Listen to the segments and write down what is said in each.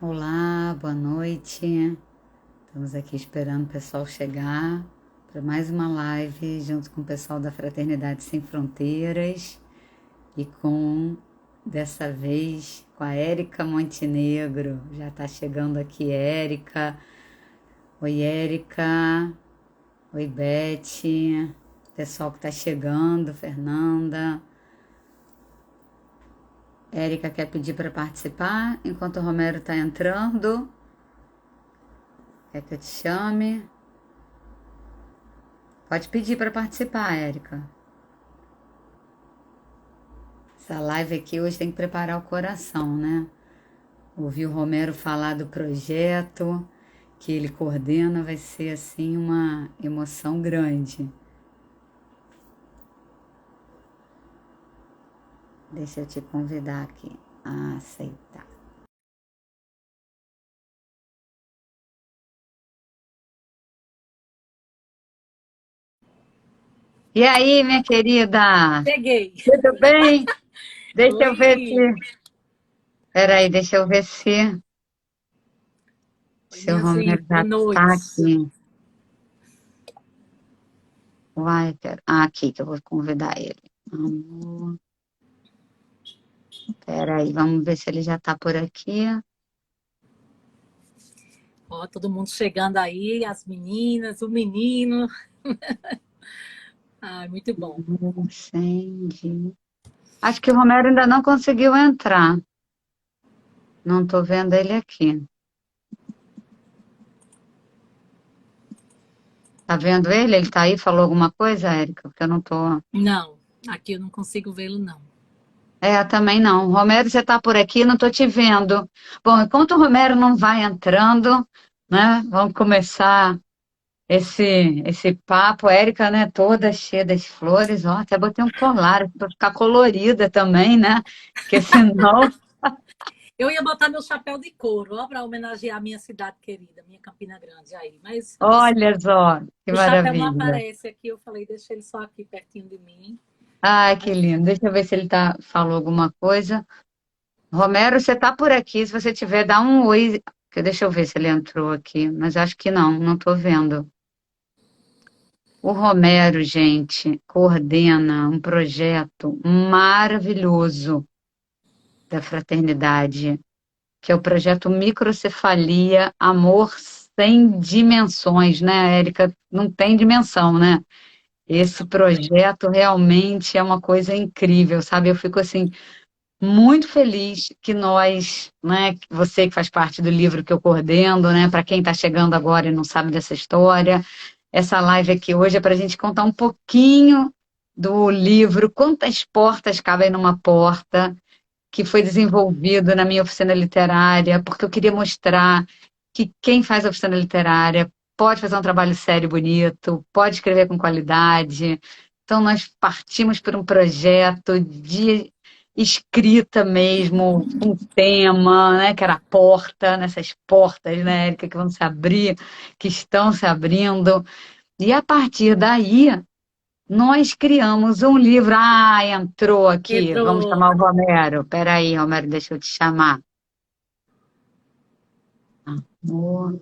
Olá, boa noite. Estamos aqui esperando o pessoal chegar para mais uma live junto com o pessoal da Fraternidade Sem Fronteiras e dessa vez, com a Érica Montenegro. Já está chegando aqui, Érica. Oi, Érica. Oi, Beth. Pessoal que está chegando, Fernanda. Érica quer pedir para participar enquanto o Romero está entrando. Quer que eu te chame? Pode pedir para participar, Érica. Essa live aqui hoje tem que preparar o coração, né? Ouvir o Romero falar do projeto que ele coordena vai ser assim uma emoção grande. Deixa eu te convidar aqui a aceitar. E aí, minha querida? Peguei. Tudo bem? Deixa eu ver se... Oi. Peraí, deixa eu ver Oi, se o minha Romero gente. já Boa está noite. aqui. Vai, aqui que eu vou convidar ele. Amor. Peraí, vamos ver se ele já está por aqui. Ó, todo mundo chegando aí, as meninas, o menino. Ai, muito bom. Entendi. Acho que o Romero ainda não conseguiu entrar. Não estou vendo ele aqui. Tá vendo ele? Ele tá aí? Falou alguma coisa, Érica? Porque eu não tô. Não, aqui eu não consigo vê-lo, não. É, também não. Romero, você tá por aqui? Não tô te vendo. Bom, enquanto o Romero não vai entrando, né? Vamos começar esse papo. A Érica, né? Toda cheia das flores. Ó, até botei um colar para ficar colorida também, né? Porque senão. Eu ia botar meu chapéu de couro, ó, para homenagear a minha cidade querida, minha Campina Grande aí. Mas Olha só, que o chapéu não maravilha. aparece aqui. Eu falei, deixa ele só aqui pertinho de mim. Ai, que lindo. Deixa eu ver se ele falou alguma coisa. Romero, você tá por aqui. Se você tiver, dá um oi. Deixa eu ver se ele entrou aqui. Mas acho que não tô vendo. O Romero, gente, coordena um projeto maravilhoso da fraternidade, que é o projeto Microcefalia Amor Sem Dimensões, né, Érica? Não tem dimensão, né? Esse projeto realmente é uma coisa incrível, sabe? Eu fico assim muito feliz que nós, né, você que faz parte do livro que eu coordeno, né, para quem está chegando agora e não sabe dessa história, essa live aqui hoje é para a gente contar um pouquinho do livro, quantas portas cabem numa porta, que foi desenvolvido na minha oficina literária, porque eu queria mostrar que quem faz a oficina literária pode fazer um trabalho sério e bonito, pode escrever com qualidade. Então, nós partimos por um projeto de escrita mesmo, com tema, né, que era a porta, nessas portas, né, Érica, que vão se abrir, que estão se abrindo. E a partir daí, nós criamos um livro. Ah, entrou aqui. Vamos Entrou. chamar o Romero. Peraí, Romero, deixa eu te chamar. Amor,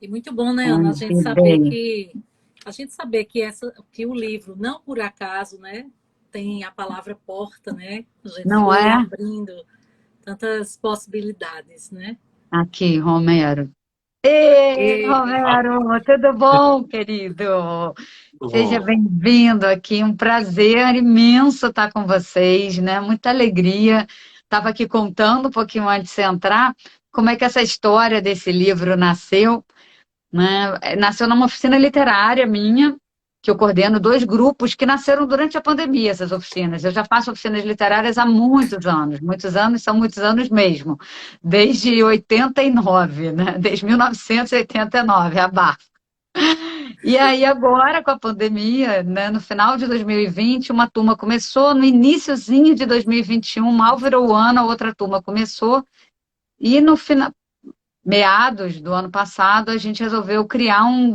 E muito bom, né, Ana, convidei. a gente saber que o livro, não por acaso, né, tem a palavra porta, né? A gente Não foi é? abrindo tantas possibilidades, né? Aqui, Romero. Ei, E Romero, tudo bom, querido? Seja Bom, bem-vindo aqui. Um prazer imenso estar com vocês, né? Muita alegria. Estava aqui contando um pouquinho antes de você entrar, como é que essa história desse livro nasceu. Né? Nasceu numa oficina literária minha, que eu coordeno dois grupos que nasceram durante a pandemia, essas oficinas. Eu já faço oficinas literárias há muitos anos, são muitos anos mesmo, desde 89, né? Desde 1989, a barra. E aí agora, com a pandemia, né, no final de 2020, uma turma começou, no iniciozinho de 2021, mal virou o ano, a outra turma começou, e no final, meados do ano passado, a gente resolveu criar um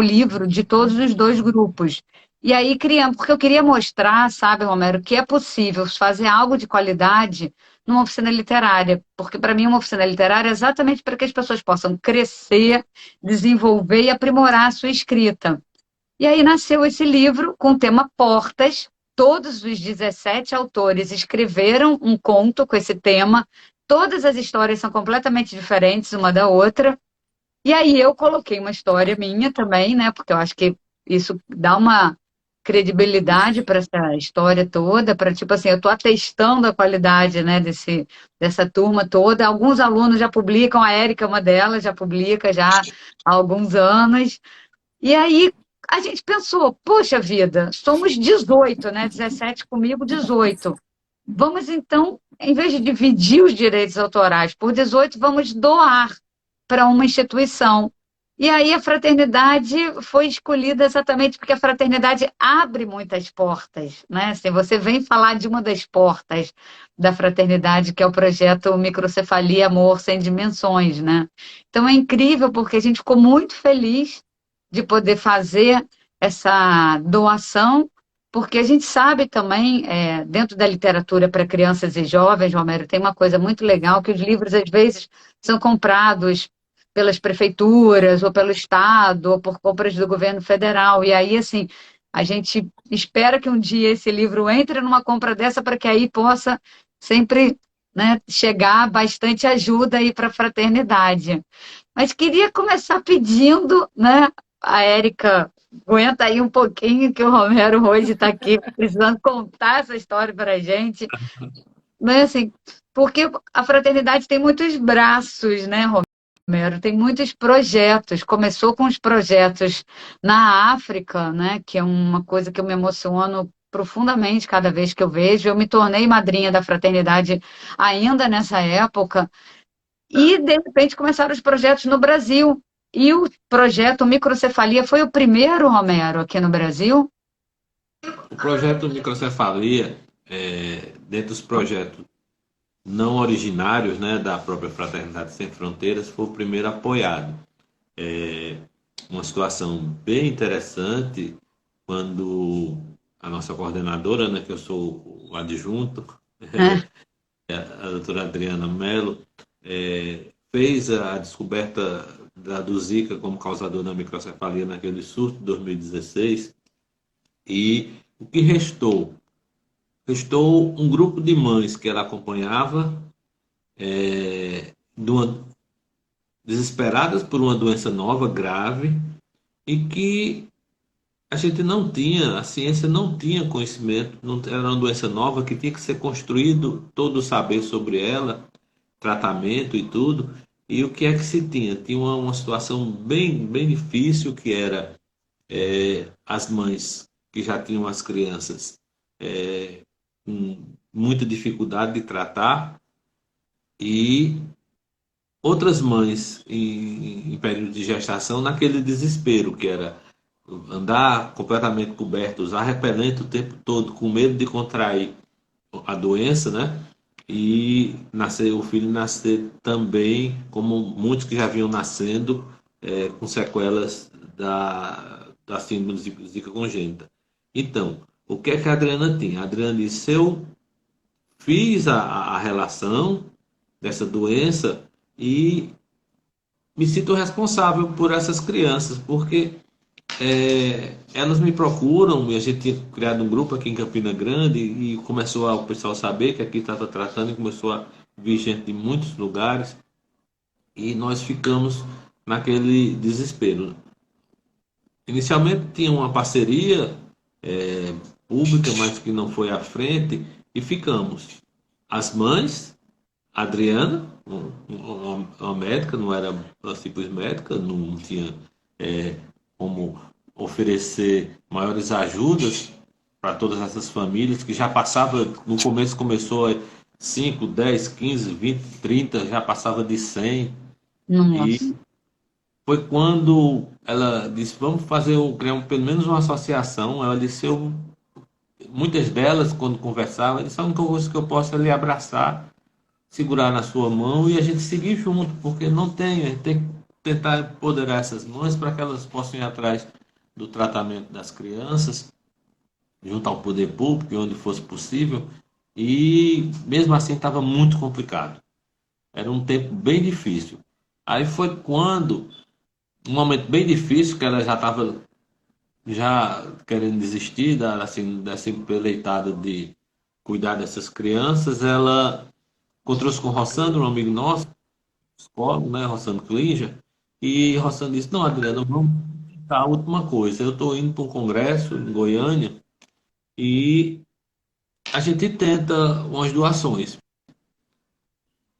livro de todos os dois grupos. E aí criamos, porque eu queria mostrar, sabe, Romero, que é possível fazer algo de qualidade numa oficina literária, porque para mim uma oficina literária é exatamente para que as pessoas possam crescer, desenvolver e aprimorar a sua escrita. E aí nasceu esse livro com o tema Portas. Todos os 17 autores escreveram um conto com esse tema. Todas as histórias são completamente diferentes uma da outra. E aí eu coloquei uma história minha também, né? Porque eu acho que isso dá uma credibilidade para essa história toda, para tipo assim, eu estou atestando a qualidade, né, dessa turma toda. Alguns alunos já publicam, a Érica é uma delas, já publica já há alguns anos. E aí a gente pensou, poxa vida, somos 18, né? 17 comigo, 18. Vamos então, em vez de dividir os direitos autorais por 18, vamos doar para uma instituição. E aí a fraternidade foi escolhida exatamente porque a fraternidade abre muitas portas, né? Assim, você vem falar de uma das portas da fraternidade, que é o projeto Microcefalia Amor Sem Dimensões, né? Então é incrível porque a gente ficou muito feliz de poder fazer essa doação, porque a gente sabe também, dentro da literatura para crianças e jovens, Romero, tem uma coisa muito legal, que os livros às vezes são comprados pelas prefeituras, ou pelo Estado, ou por compras do governo federal. E aí, assim, a gente espera que um dia esse livro entre numa compra dessa para que aí possa sempre, né, chegar bastante ajuda aí para a fraternidade. Mas queria começar pedindo, né, a Érica, aguenta aí um pouquinho que o Romero hoje está aqui precisando contar essa história para a gente. Mas assim, porque a fraternidade tem muitos braços, né, Romero? Tem muitos projetos. Começou com os projetos na África, né, que é uma coisa que eu me emociono profundamente cada vez que eu vejo. Eu me tornei madrinha da fraternidade ainda nessa época. E, de repente, começaram os projetos no Brasil. E o projeto Microcefalia foi o primeiro, Romero, aqui no Brasil? O projeto Microcefalia, dentro dos projetos não originários, né, da própria Fraternidade Sem Fronteiras, foi o primeiro apoiado. Uma situação bem interessante quando a nossa coordenadora, né, que eu sou o adjunto, É. a doutora Adriana Mello, fez a descoberta do Zika como causador da microcefalia naquele surto de 2016, e o que restou? Restou um grupo de mães que ela acompanhava, desesperadas por uma doença nova, grave, e que a gente não tinha, a ciência não tinha conhecimento, não, era uma doença nova que tinha que ser construído todo o saber sobre ela, tratamento e tudo. E o que é que se tinha? Tinha uma situação bem, bem difícil, que era as mães que já tinham as crianças com muita dificuldade de tratar, e outras mães em período de gestação naquele desespero, que era andar completamente coberto, usar repelente o tempo todo, com medo de contrair a doença, né? E nascer, o filho nascer também, como muitos que já vinham nascendo, com sequelas da síndrome de Zika congênita. Então, o que é que a Adriana tinha? A Adriana disse: eu fiz a relação dessa doença e me sinto responsável por essas crianças, porque elas me procuram, e a gente tinha criado um grupo aqui em Campina Grande, e começou o pessoal saber que aqui estava tratando, e começou a vir gente de muitos lugares, e nós ficamos naquele desespero. Inicialmente tinha uma parceria pública, mas que não foi à frente, e ficamos. As mães, a Adriana, uma médica, não era uma simples médica, não tinha como oferecer maiores ajudas para todas essas famílias, que já passava, no começo começou 5, 10, 15, 20, 30, já passava de 100. Nossa. E foi quando ela disse: vamos fazer, criar pelo menos uma associação. Ela disse: muitas delas, quando conversava, ela disse: a única coisa que eu posso é lhe abraçar, segurar na sua mão e a gente seguir junto, porque não tem, a gente tem que tentar empoderar essas mães para que elas possam ir atrás do tratamento das crianças. junto ao poder público, onde fosse possível, e mesmo assim estava muito complicado. Era um tempo bem difícil. Aí foi quando, um momento bem difícil, que ela já estava já querendo desistir assim, dessa empreitada de cuidar dessas crianças, ela encontrou-se com o Rossandro, um amigo nosso, psicólogo, né, Rossandro Klinger, e Rossandro disse, não, Adriana, vamos tentar a última coisa. Eu estou indo para um congresso em Goiânia e a gente tenta umas doações.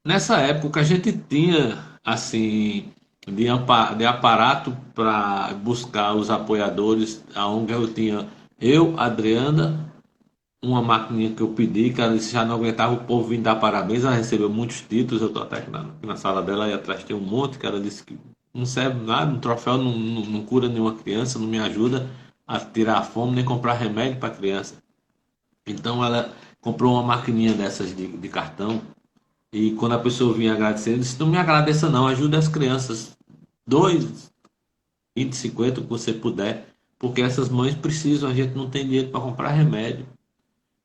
Nessa época a gente tinha, assim, de aparato para buscar os apoiadores, aonde eu tinha eu, Adriana, uma maquininha que eu pedi, que ela disse já não aguentava o povo vir dar parabéns, ela recebeu muitos títulos, eu estou até aqui na sala dela, e atrás tem um monte, que ela disse que não serve nada, um troféu não cura nenhuma criança, não me ajuda a tirar a fome, nem comprar remédio para criança. Então ela comprou uma maquininha dessas de cartão, e quando a pessoa vinha agradecendo, disse, não me agradeça não, ajude as crianças, dois, 20, 50, o que você puder, porque essas mães precisam, a gente não tem dinheiro para comprar remédio.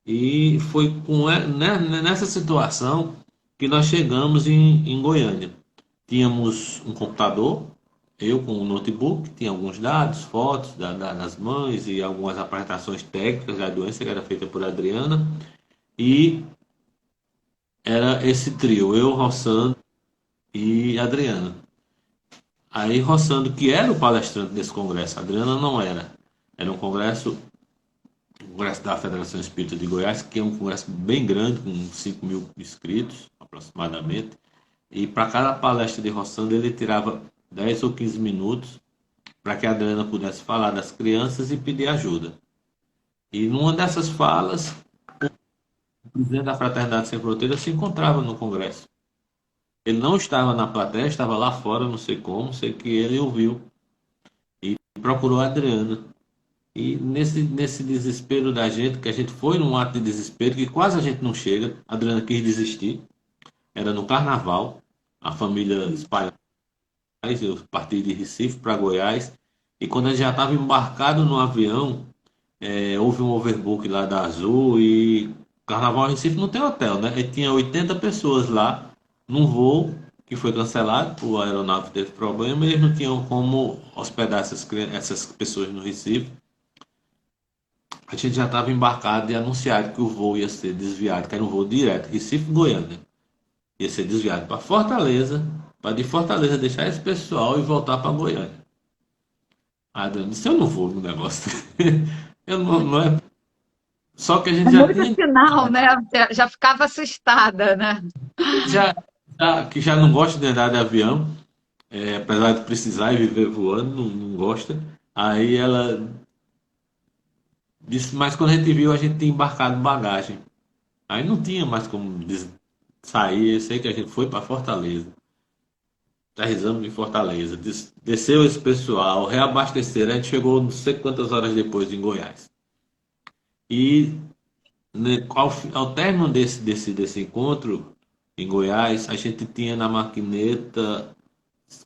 E foi nessa situação que nós chegamos em Goiânia. Tínhamos um computador, eu com um notebook, tinha alguns dados, fotos das mães e algumas apresentações técnicas da doença que era feita por Adriana. E era esse trio, eu, Rossandro e Adriana. Aí Rossandro, que era o palestrante desse congresso, Adriana não era. Era um congresso Congresso da Federação Espírita de Goiás, que é um congresso bem grande, com 5 mil inscritos aproximadamente. E para cada palestra de Rossandro, ele tirava 10 ou 15 minutos para que a Adriana pudesse falar das crianças e pedir ajuda. E numa dessas falas, o presidente da Fraternidade Sem Fronteiras se encontrava no congresso. Ele não estava na plateia, estava lá fora, não sei como, sei que ele ouviu e procurou a Adriana. E nesse desespero da gente, que a gente foi num ato de desespero, que quase a gente não chega, a Adriana quis desistir. Era no carnaval, a família espalhou, eu parti de Recife para Goiás, e quando a gente já estava embarcado no avião, houve um overbook lá da Azul, e Carnaval em Recife não tem hotel, né? E tinha 80 pessoas lá, num voo que foi cancelado, o aeronave teve problema, e eles não tinham como hospedar essas pessoas no Recife. A gente já estava embarcado e anunciado que o voo ia ser desviado, que era um voo direto, Recife-Goiânia. Ia ser desviado para Fortaleza, para de Fortaleza deixar esse pessoal e voltar para Goiânia. Ah, Dani, disse, eu não vou no negócio. Eu não é. Só que a gente já Muito tinha. sinal, né? Já ficava assustada, né? Já, que já não gosta de andar de avião, apesar de precisar e viver voando, não gosta. Aí ela disse, mas quando a gente viu, a gente tinha embarcado bagagem. Aí não tinha mais como sair. Eu sei que a gente foi para Fortaleza. Aterrissamos em Fortaleza. Desceu esse pessoal, reabasteceram. A gente chegou não sei quantas horas depois em Goiás. E né, ao término desse encontro em Goiás, a gente tinha na maquineta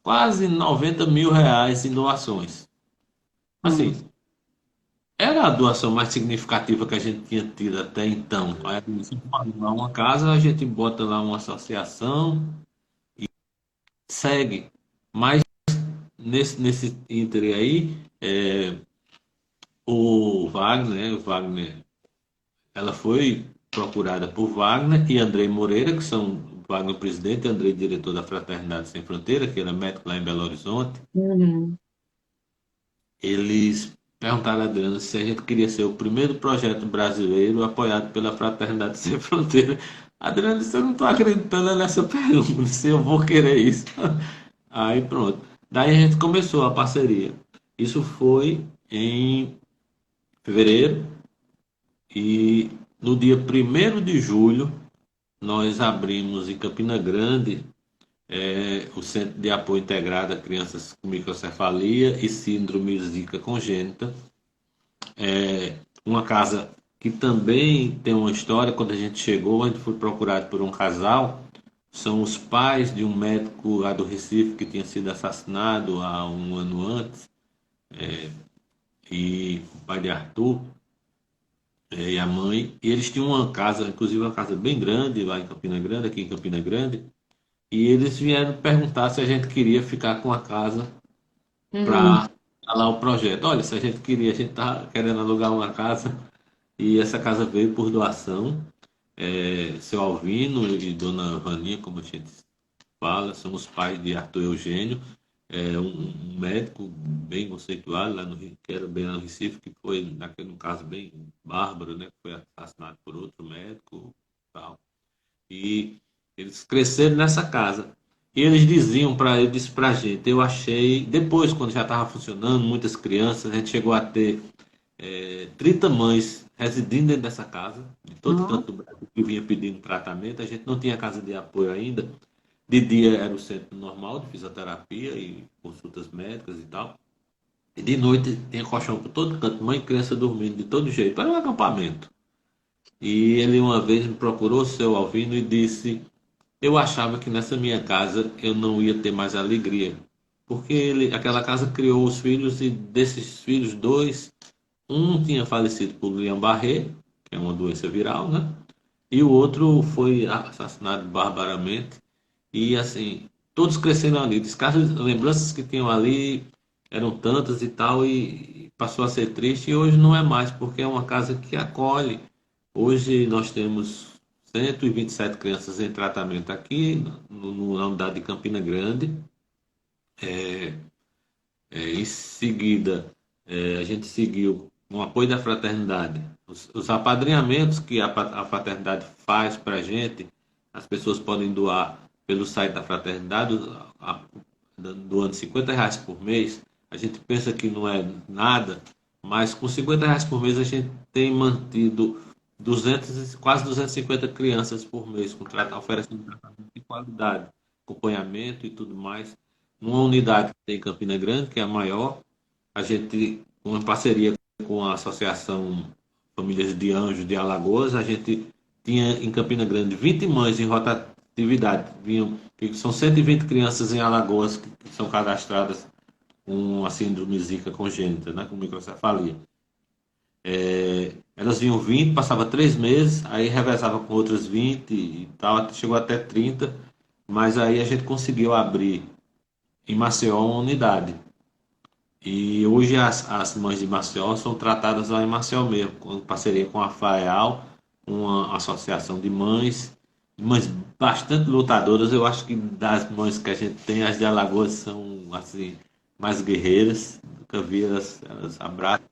quase 90 mil reais em doações. Assim, Hum. era a doação mais significativa que a gente tinha tido até então. Aí, se pagar uma casa, a gente bota lá uma associação e segue. Mas nesse ínter aí, o Wagner, ela foi procurada por Wagner e Andrei Moreira, que são Wagner presidente e Andrei diretor da Fraternidade Sem Fronteira, que era médico lá em Belo Horizonte. Uhum. Eles perguntaram a Adriana se a gente queria ser o primeiro projeto brasileiro apoiado pela Fraternidade Sem Fronteira. A Adriana disse, eu não estou acreditando nessa pergunta, se eu vou querer isso. Aí pronto. Daí a gente começou a parceria. Isso foi em fevereiro e no dia 1º de julho nós abrimos em Campina Grande o Centro de Apoio Integrado a Crianças com Microcefalia e Síndrome Zika Congênita. Uma casa que também tem uma história. Quando a gente chegou, a gente foi procurado por um casal. São os pais de um médico lá do Recife que tinha sido assassinado há um ano antes, e o pai de Arthur. e a mãe, e eles tinham uma casa, inclusive uma casa bem grande lá em Campina Grande, aqui em Campina Grande, e eles vieram perguntar se a gente queria ficar com a casa Uhum. para lá o projeto. Olha, se a gente queria, a gente tá querendo alugar uma casa e essa casa veio por doação. Seu Alvino e Dona Vaninha, como a gente fala, são os pais de Arthur Eugênio, um médico bem conceituado lá no Rio, que era bem lá no Recife, que foi, naquele caso, bem bárbaro, né? Que foi assassinado por outro médico e tal. E eles cresceram nessa casa. E eles diziam para eu disse pra gente, eu achei, depois, quando já estava funcionando, muitas crianças, a gente chegou a ter 30 mães residindo dentro dessa casa, de todo Nossa. canto do Brasil, que vinha pedindo tratamento. A gente não tinha casa de apoio ainda. De dia era o centro normal de fisioterapia e consultas médicas e tal. E de noite tinha colchão por todo canto, mãe e criança dormindo de todo jeito. Era um acampamento. E ele uma vez me procurou, o seu Alvino, e disse: eu achava que nessa minha casa eu não ia ter mais alegria. Porque aquela casa criou os filhos e desses filhos, dois, um tinha falecido por Guillain-Barré, que é uma doença viral, né? E o outro foi assassinado barbaramente. E assim, todos cresceram ali. As lembranças que tinham ali eram tantas e tal, e passou a ser triste. E hoje não é mais, porque é uma casa que acolhe. Hoje nós temos 127 crianças em tratamento aqui, na unidade de Campina Grande. Em seguida, a gente seguiu com o apoio da fraternidade. Os apadrinhamentos que a fraternidade faz para a gente, as pessoas podem doar pelo site da fraternidade, doando R$ 50 por mês. A gente pensa que não é nada, mas com R$ 50 por mês a gente tem mantido 200, quase 250 crianças por mês, oferecendo tratamento de qualidade, acompanhamento e tudo mais. Numa unidade que tem em Campina Grande, que é a maior, a gente, uma parceria com a Associação Famílias de Anjos de Alagoas, a gente tinha em Campina Grande 20 mães em rotatividade. São 120 crianças em Alagoas que são cadastradas com a síndrome Zika congênita, né, com microcefalia. Elas vinham 20, passava 3 meses, aí revezava com outras 20 e tal, chegou até 30, mas aí a gente conseguiu abrir em Maceió uma unidade. E hoje as mães de Maceió são tratadas lá em Maceió mesmo, com parceria com a FAEAL, uma associação de mães bastante lutadoras. Eu acho que das mães que a gente tem, as de Alagoas são assim mais guerreiras. Nunca vi elas abraçam.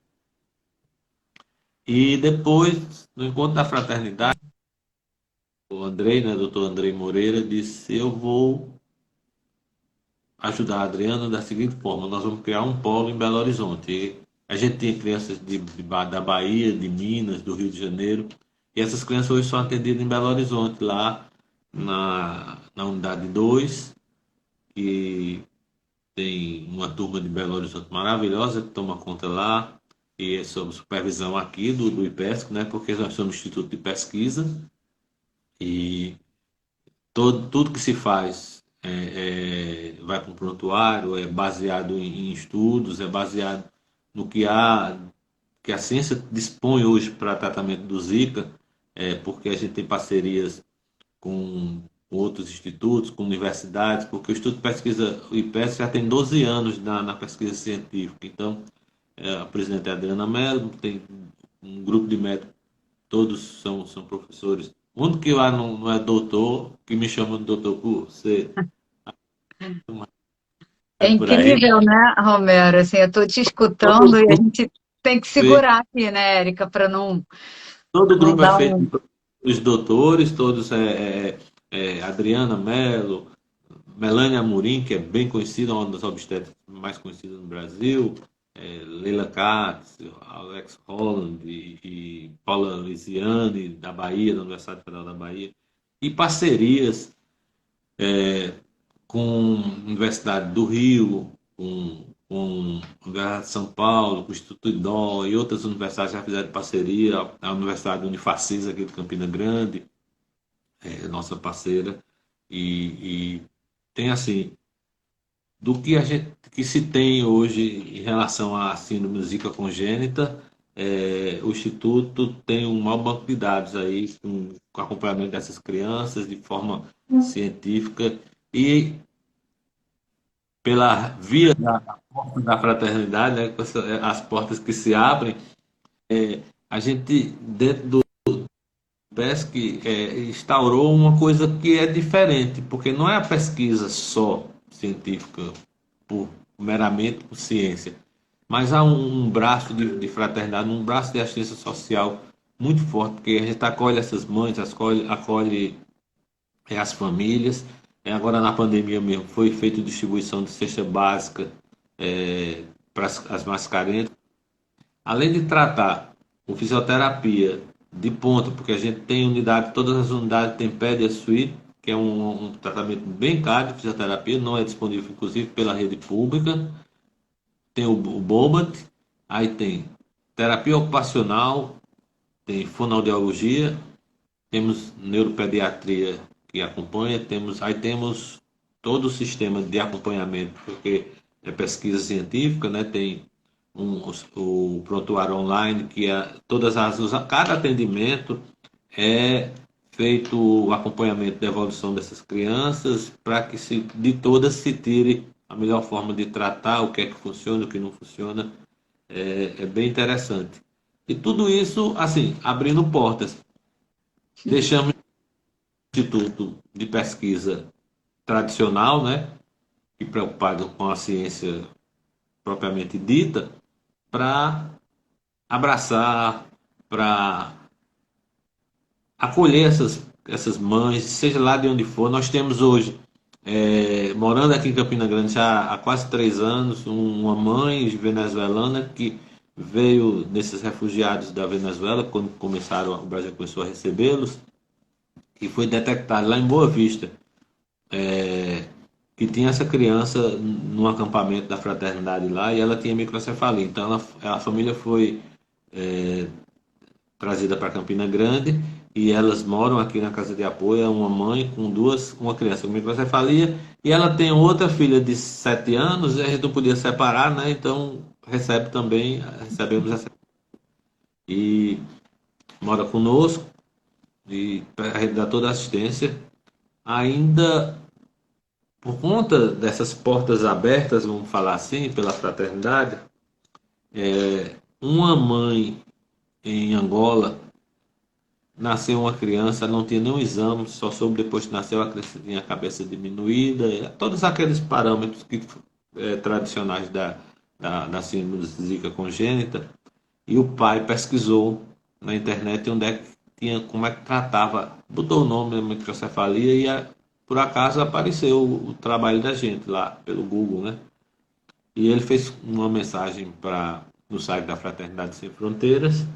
E depois, no encontro da fraternidade, o Andrei, né, doutor Andrei Moreira, disse: eu vou ajudar a Adriana da seguinte forma: nós vamos criar um polo em Belo Horizonte. E a gente tem crianças da Bahia, de Minas, do Rio de Janeiro, e essas crianças hoje são atendidas em Belo Horizonte, lá na unidade 2, que tem uma turma de Belo Horizonte maravilhosa que toma conta lá, e é sob supervisão aqui do IPESC, né, porque nós somos Instituto de Pesquisa, e tudo que se faz vai para um prontuário, é baseado em estudos, é baseado no que a ciência dispõe hoje para tratamento do Zika, porque a gente tem parcerias com outros institutos, com universidades, porque o Instituto de Pesquisa, o IPES, já tem 12 anos na pesquisa científica. Então, a presidente é a Adriana Mello, tem um grupo de médicos, todos são professores. O único que lá não é doutor, que me chama de doutor por ser É por aí. incrível, né, Romero? Assim, eu estou te Todo, escutando e a gente tem que sim, segurar aqui, né, Érica, para todo o não grupo é dar feito um. dos doutores, todos Adriana Mello, Melânia Amorim, que é bem conhecida, uma das obstetras mais conhecidas no Brasil, Leila Katz, Alex Holland e Paula Lisiane, da Bahia, da Universidade Federal da Bahia, e parcerias com a Universidade do Rio, com a Universidade de São Paulo, com o Instituto IDOL e outras universidades já fizeram parceria, a Universidade Unifacis aqui de Campina Grande, nossa parceira, e tem assim, do que a gente que se tem hoje em relação à síndrome Zika congênita, o Instituto tem um maior banco de dados aí, com acompanhamento dessas crianças de forma científica e pela via da porta da fraternidade, né, com as portas que se abrem, a gente, dentro do PESC, instaurou uma coisa que é diferente, porque não é a pesquisa só científica, por, meramente por ciência, mas há um braço de fraternidade, um braço de assistência social muito forte, porque a gente acolhe essas mães, acolhe as famílias. Agora na pandemia mesmo foi feita distribuição de cesta básica para as mais carentes. Além de tratar com fisioterapia de ponta, porque a gente tem unidade, todas as unidades têm pédia suíte, que é um tratamento bem caro de fisioterapia, não é disponível inclusive pela rede pública. Tem o Bobat, aí tem terapia ocupacional, tem fonoaudiologia, temos neuropediatria que acompanha, temos todo o sistema de acompanhamento, porque é pesquisa científica, né? Tem o prontuário online, que cada atendimento é feito o acompanhamento da evolução dessas crianças, para que de todas se tire a melhor forma de tratar, o que é que funciona, o que não funciona. É bem interessante. E tudo isso, assim, abrindo portas. Deixamos o Instituto de Pesquisa tradicional, né, e preocupado com a ciência propriamente dita, para abraçar, para acolher essas mães, seja lá de onde for. Nós temos hoje, morando aqui em Campina Grande já há quase 3 anos, uma mãe venezuelana que veio desses refugiados da Venezuela, quando o Brasil começou a recebê-los, e foi detectado lá em Boa Vista, que tinha essa criança num acampamento da fraternidade lá, e ela tinha microcefalia. Então a família foi trazida para Campina Grande, e elas moram aqui na casa de apoio. É uma mãe com uma criança com microcefalia, e ela tem outra filha de 7 anos, e a gente não podia separar, né? Então recebemos essa, e mora conosco, e a gente dá toda a assistência. Ainda por conta dessas portas abertas, vamos falar assim, pela fraternidade, uma mãe em Angola, nasceu uma criança, não tinha nenhum exame, só soube depois que nasceu, a criança tinha a cabeça diminuída, todos aqueles parâmetros tradicionais da síndrome de Zika congênita. E o pai pesquisou na internet onde é que tinha, como é que tratava, botou o nome da microcefalia, e por acaso apareceu o trabalho da gente lá pelo Google, né? E ele fez uma mensagem no site da Fraternidade Sem Fronteiras,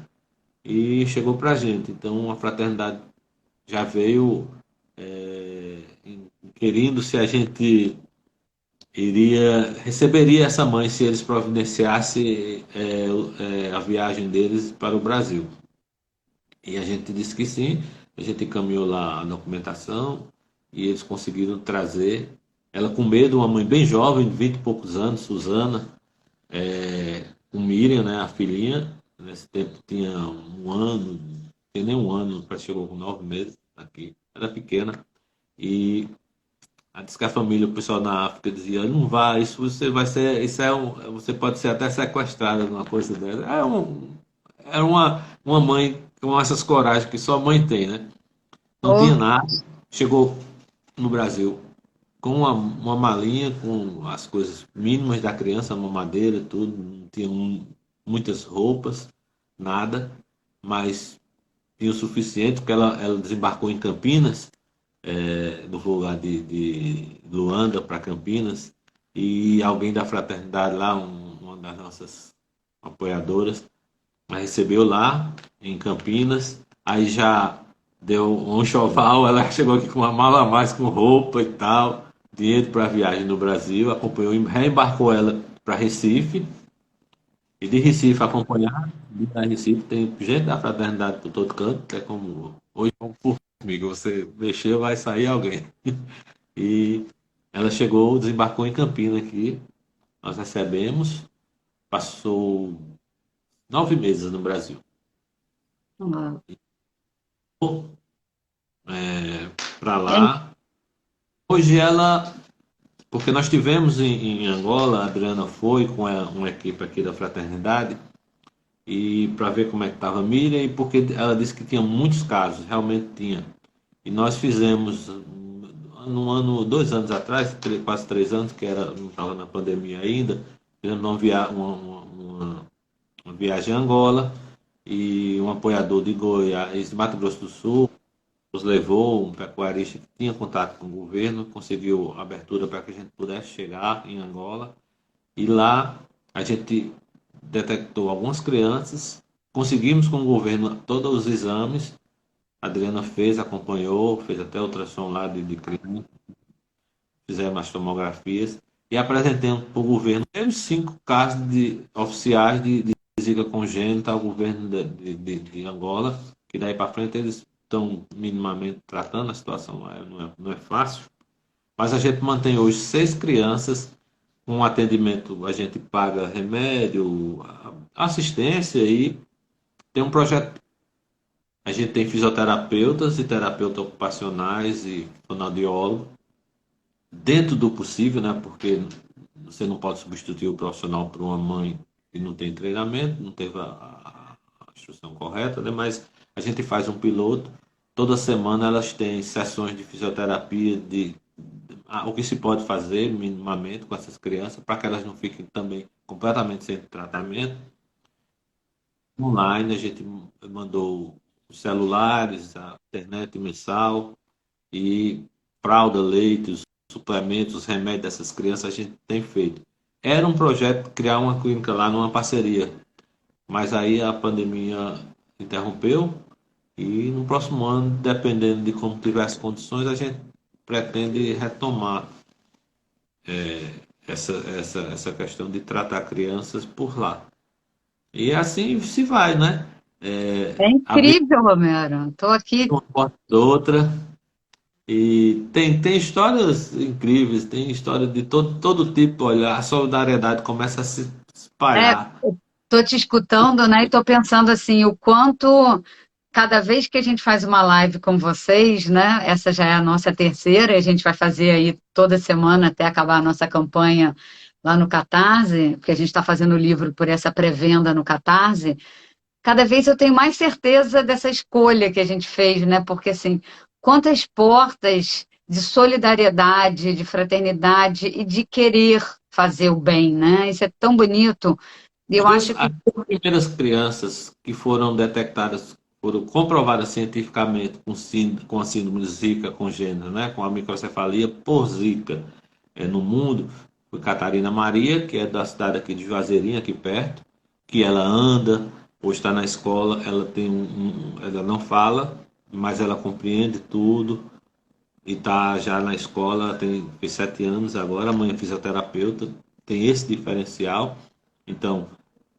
e chegou para a gente. Então a fraternidade já veio querendo se a gente receberia essa mãe se eles providenciassem a viagem deles para o Brasil. E a gente disse que sim, a gente encaminhou lá a documentação, e eles conseguiram trazer ela com medo, uma mãe bem jovem, de 20 e poucos anos, Suzana, com Miriam, né, a filhinha. Nesse tempo tinha 1 ano, não tinha nem 1 ano, chegou com 9 meses aqui, era pequena. E diz que a família, o pessoal na África dizia: não vai, isso você vai ser, você pode ser até sequestrada numa coisa dessa. Era uma mãe com essas coragens que só a mãe tem, né? Não tinha Oh, nada, chegou no Brasil com uma malinha com as coisas mínimas da criança, mamadeira, tudo, não tinha muitas roupas, nada, mas tinha o suficiente, porque ela desembarcou em Campinas, do voo lá de Luanda para Campinas, e alguém da fraternidade lá, uma das nossas apoiadoras, a recebeu lá em Campinas. Aí já deu um enxoval, ela chegou aqui com uma mala a mais, com roupa e tal, dinheiro para a viagem no Brasil, acompanhou, reembarcou ela para Recife, e de Recife acompanhar. De Recife tem gente da fraternidade por todo canto, que é como hoje, como formiga, você mexer, vai sair alguém. E ela chegou, desembarcou em Campinas aqui, nós recebemos, passou 9 meses no Brasil. Ah, Para é in- lá. Hoje ela, porque nós tivemos em Angola, a Adriana foi com uma equipe aqui da Fraternidade, e para ver como é que estava a Miriam, e porque ela disse que tinha muitos casos, realmente tinha. E nós fizemos, num ano, 2 anos atrás, quase 3 anos, que era, não estava na pandemia ainda, fizemos uma viagem a Angola, e um apoiador de Goiás, de Mato Grosso do Sul, nos levou, um pecuarista que tinha contato com o governo, conseguiu abertura para que a gente pudesse chegar em Angola. E lá a gente detectou algumas crianças, conseguimos com o governo todos os exames. A Adriana fez, acompanhou, fez até ultrassom lá de criança, fizemos as tomografias e apresentamos para o governo temos 5 casos oficiais de zika congênita ao governo de Angola, que daí para frente eles estão minimamente tratando a situação lá, não é fácil, mas a gente mantém hoje 6 crianças com atendimento, a gente paga remédio, assistência e tem um projeto. A gente tem fisioterapeutas e terapeutas ocupacionais e fonoaudiólogo, dentro do possível, né? Porque você não pode substituir o profissional por uma mãe que não tem treinamento, não teve a instrução correta, né? Mas a gente faz um piloto. Toda semana elas têm sessões de fisioterapia o que se pode fazer minimamente com essas crianças para que elas não fiquem também completamente sem tratamento. Online a gente mandou os celulares, a internet mensal e fralda, leite, os suplementos, os remédios dessas crianças a gente tem feito. Era um projeto criar uma clínica lá numa parceria, mas aí a pandemia interrompeu e no próximo ano, dependendo de como tiver as condições, a gente pretende retomar essa questão de tratar crianças por lá. E assim se vai, né? é Abrir incrível, Romero. Estou aqui. uma porta ou outra. E tem histórias incríveis, tem história de todo tipo. Olha, a solidariedade começa a se espalhar. Estou te escutando, né? E estou pensando assim, o quanto cada vez que a gente faz uma live com vocês, né? Essa já é a nossa terceira, e a gente vai fazer aí toda semana até acabar a nossa campanha lá no Catarse, porque a gente está fazendo o livro por essa pré-venda no Catarse. Cada vez eu tenho mais certeza dessa escolha que a gente fez, né? Porque assim, quantas portas de solidariedade, de fraternidade e de querer fazer o bem, né? Isso é tão bonito. E As eu duas, acho que as duas primeiras crianças que foram detectadas, foram comprovadas cientificamente com a síndrome de Zika congênita, né? Com a microcefalia por Zika no mundo, foi Catarina Maria, que é da cidade aqui de Juazeirinho, aqui perto, que ela anda, hoje está na escola, ela ela não fala, mas ela compreende tudo e está já na escola, fez 7 anos agora, a mãe é fisioterapeuta, tem esse diferencial. Então,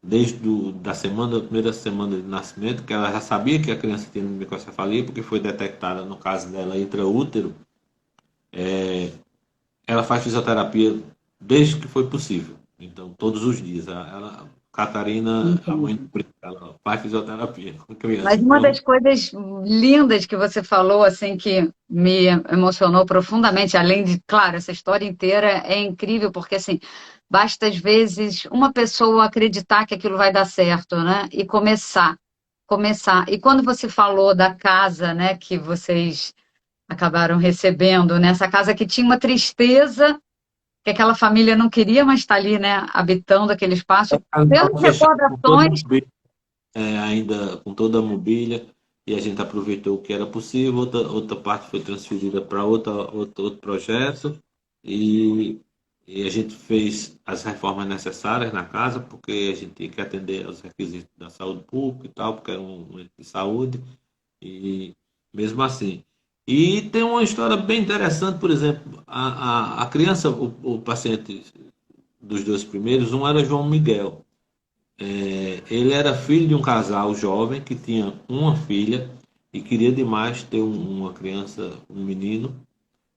da primeira semana de nascimento, que ela já sabia que a criança tinha microcefalia, porque foi detectada, no caso dela, intraútero, ela faz fisioterapia desde que foi possível. Então, todos os dias. Catarina, a mãe brinca, ela faz fisioterapia com a criança. Mas uma Então, das coisas lindas que você falou, assim, que me emocionou profundamente, além de, claro, essa história inteira é incrível, porque, assim, basta às vezes uma pessoa acreditar que aquilo vai dar certo, né? E começar. E quando você falou da casa, né, que vocês acabaram recebendo, nessa casa que tinha uma tristeza, que aquela família não queria mais estar ali, né, habitando aquele espaço, ela pelas estava fechada com toda a recordações. mobília, ainda com toda a mobília, e a gente aproveitou o que era possível, outra parte foi transferida para outro projeto, e, e a gente fez as reformas necessárias na casa, porque a gente tinha que atender aos requisitos da saúde pública e tal, porque era um ente de saúde, e mesmo assim. E tem uma história bem interessante, por exemplo, a criança, o paciente dos dois primeiros, um era João Miguel. Ele era filho de um casal jovem que tinha uma filha e queria demais ter uma criança, um menino,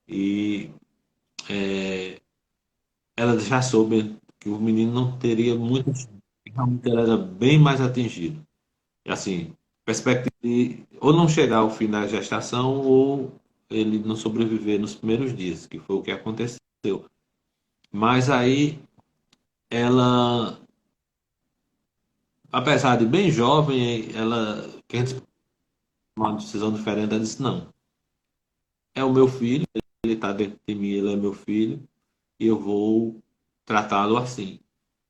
e ela já soube que o menino não teria muito. realmente ele era bem mais atingido. E, assim, perspectiva de ou não chegar ao fim da gestação ou ele não sobreviver nos primeiros dias, que foi o que aconteceu. Mas aí ela, apesar de bem jovem, ela, que a gente tomou uma decisão diferente, ela disse, não, é o meu filho, ele está dentro de mim, ele é meu filho, e eu vou tratá-lo assim.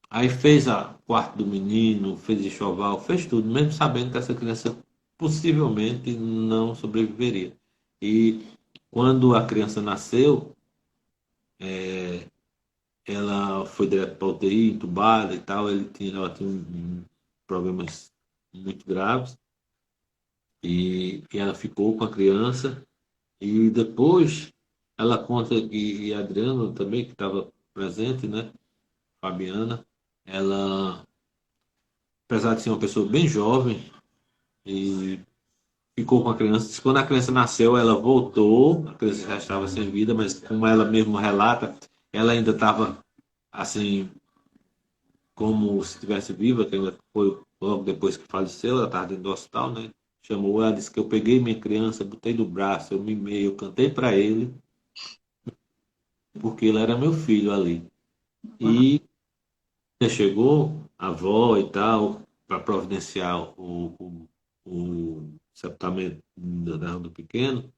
Aí fez a quarto do menino, fez enxoval, fez tudo, mesmo sabendo que essa criança possivelmente não sobreviveria. E quando a criança nasceu, ela foi direto para a UTI, entubada e tal, ela tinha problemas muito graves, e ela ficou com a criança, e depois ela conta, e a Adriana também, que estava presente, né, Fabiana, ela, apesar de ser uma pessoa bem jovem, e ficou com a criança. Quando a criança nasceu, ela voltou, a criança já estava sem vida, mas como ela mesmo relata, ela ainda estava assim, como se estivesse viva, que ela foi logo depois que faleceu, ela estava dentro do hospital, né? Chamou ela, disse que eu peguei minha criança, botei no braço, eu mimei, eu cantei para ele, porque ele era meu filho ali. E chegou a avó e tal, para providenciar o sepultamento do pequeno,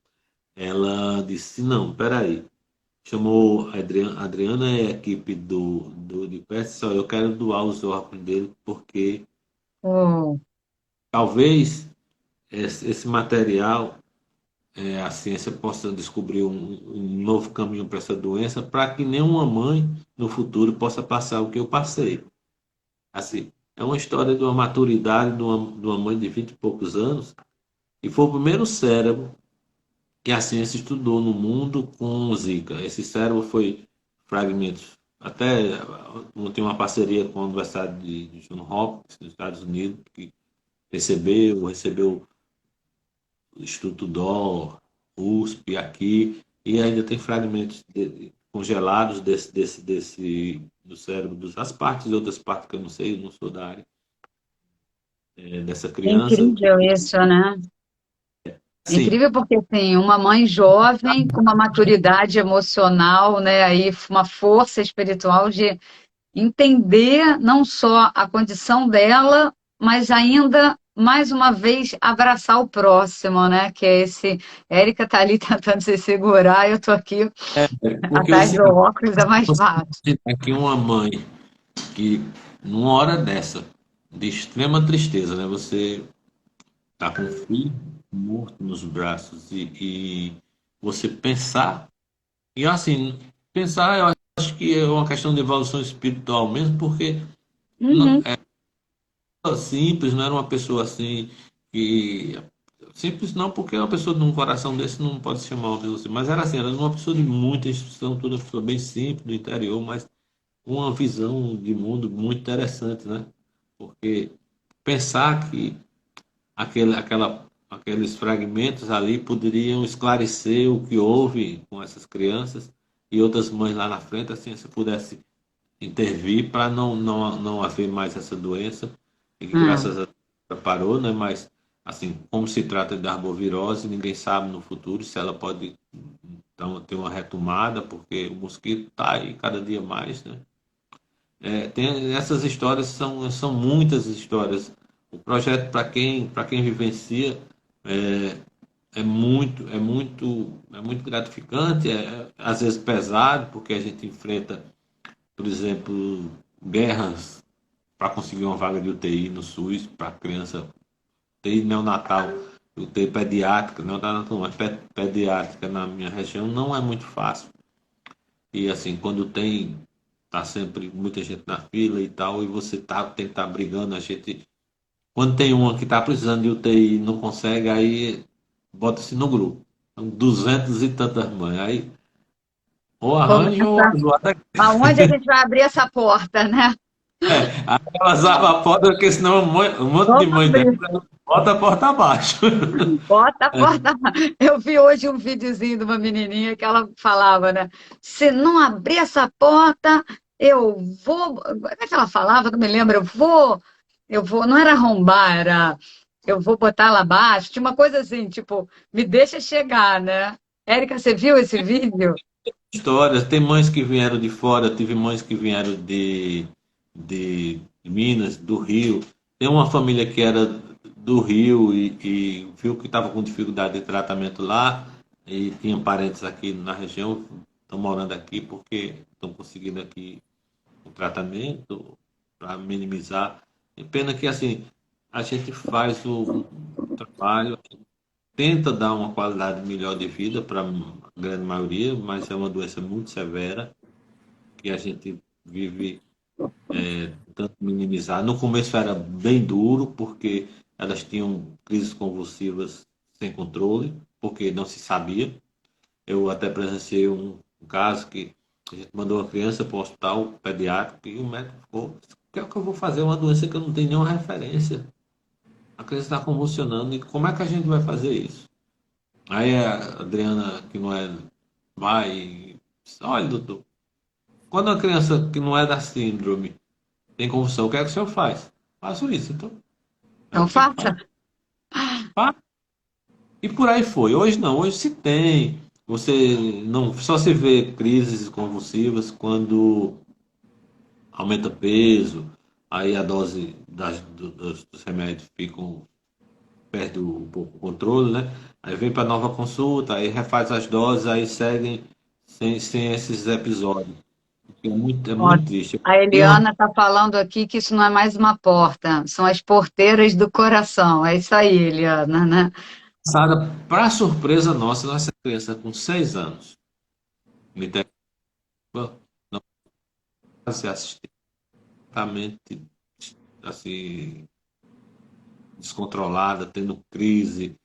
ela disse, não, peraí. Chamou a Adriana e a equipe de Pet, só eu quero doar os órgãos dele, porque Oh, talvez esse material, a ciência possa descobrir um novo caminho para essa doença, para que nenhuma mãe no futuro possa passar o que eu passei. Assim, é uma história de uma maturidade de uma mãe de 20 e poucos anos, e foi o primeiro cérebro que a ciência estudou no mundo com Zika. Esse cérebro foi fragmentos. Até tem uma parceria com a Universidade de Johns Hopkins, nos Estados Unidos, que recebeu o Instituto Dó, USP aqui, e ainda tem fragmentos congelados do cérebro, das partes e outras partes que eu não sei, eu não sou da área, dessa é criança. incrível isso, né? É Sim, incrível porque, assim, uma mãe jovem com uma maturidade emocional, né, aí uma força espiritual de entender não só a condição dela, mas ainda, mais uma vez, abraçar o próximo, né, que é esse... Érica tá ali tentando se segurar, eu tô aqui porque o atrás do seguinte, óculos, é mais fácil. aqui uma mãe que numa hora dessa, de extrema tristeza, né? Você tá com o filho morto nos braços e você pensar, e assim, pensar, eu acho que é uma questão de evolução espiritual mesmo, porque não, Uhum. é simples, não era uma pessoa assim que simples não, porque uma pessoa de um coração desse não pode se chamar uma pessoa assim, mas era assim, era uma pessoa de muita instrução, toda uma pessoa bem simples do interior, mas com uma visão de mundo muito interessante, né? Porque pensar que aqueles fragmentos ali poderiam esclarecer o que houve com essas crianças e outras mães lá na frente, assim, se pudesse intervir para não haver mais essa doença, e que Ah, graças a Deus parou, né? Mas, assim, como se trata de arbovirose, ninguém sabe no futuro se ela pode então, ter uma retomada, porque o mosquito está aí cada dia mais, né? Essas histórias são muitas histórias. O projeto, para quem vivencia, é, é muito gratificante, às vezes pesado, porque a gente enfrenta, por exemplo, guerras para conseguir uma vaga de UTI no SUS para criança, UTI neonatal, UTI pediátrica, neonatal, mas pediátrica na minha região não é muito fácil. E assim, quando tá sempre muita gente na fila e tal, e você tem que estar brigando, a gente. Quando tem uma que está precisando de UTI e não consegue, aí bota-se no grupo. São 200 e tantas mães. Aí ou arranja ou começa. ajuda. Aonde a gente vai abrir essa porta, né? Aí elas abrem a porta, porque senão um monte de Vamos mãe dela abrir. bota a porta abaixo. Bota a porta. Eu vi hoje um videozinho de uma menininha que ela falava, né? Se não abrir essa porta, eu vou. Como é que ela falava? Não me lembro. Eu vou. Não era arrombar, era. Eu vou botar lá abaixo. Tinha uma coisa assim, tipo, me deixa chegar, né? Érica, você viu esse vídeo? Histórias, tem mães que vieram de fora, tive mães que vieram de Minas, do Rio. Tem uma família que era do Rio e viu que estava com dificuldade de tratamento lá e tinha parentes aqui na região, estão morando aqui porque estão conseguindo aqui o tratamento para minimizar. E pena que assim a gente faz o trabalho, tenta dar uma qualidade melhor de vida para a grande maioria, mas é uma doença muito severa que a gente vive tentando minimizar. No começo era bem duro, porque elas tinham crises convulsivas sem controle, porque não se sabia. Eu até presenciei um caso que a gente mandou a criança para o hospital pediátrico e o médico ficou: o que é que eu vou fazer? Uma doença que eu não tenho nenhuma referência. A criança está convulsionando, e como é que a gente vai fazer isso? Aí a Adriana, que não é, vai, e diz: olha, doutor, quando a criança que não é da síndrome tem convulsão, o que é que o senhor faz? Faço isso, então. É Então o que eu faça. faço. Pá. E por aí foi. Hoje não, hoje se tem. Você não só se vê crises convulsivas quando aumenta peso, aí a dose dos remédios ficam, perde um pouco o controle, né? Aí vem para nova consulta, aí refaz as doses, aí seguem sem esses episódios. É Ó, muito triste. a Tem uma Eliana está falando aqui que isso não é mais uma porta, são as porteiras do coração. É isso aí, Eliana, né? passada, para surpresa nossa criança com 6 anos, me interrompeu, não pode ser assistidamente assim, descontrolada, tendo crise,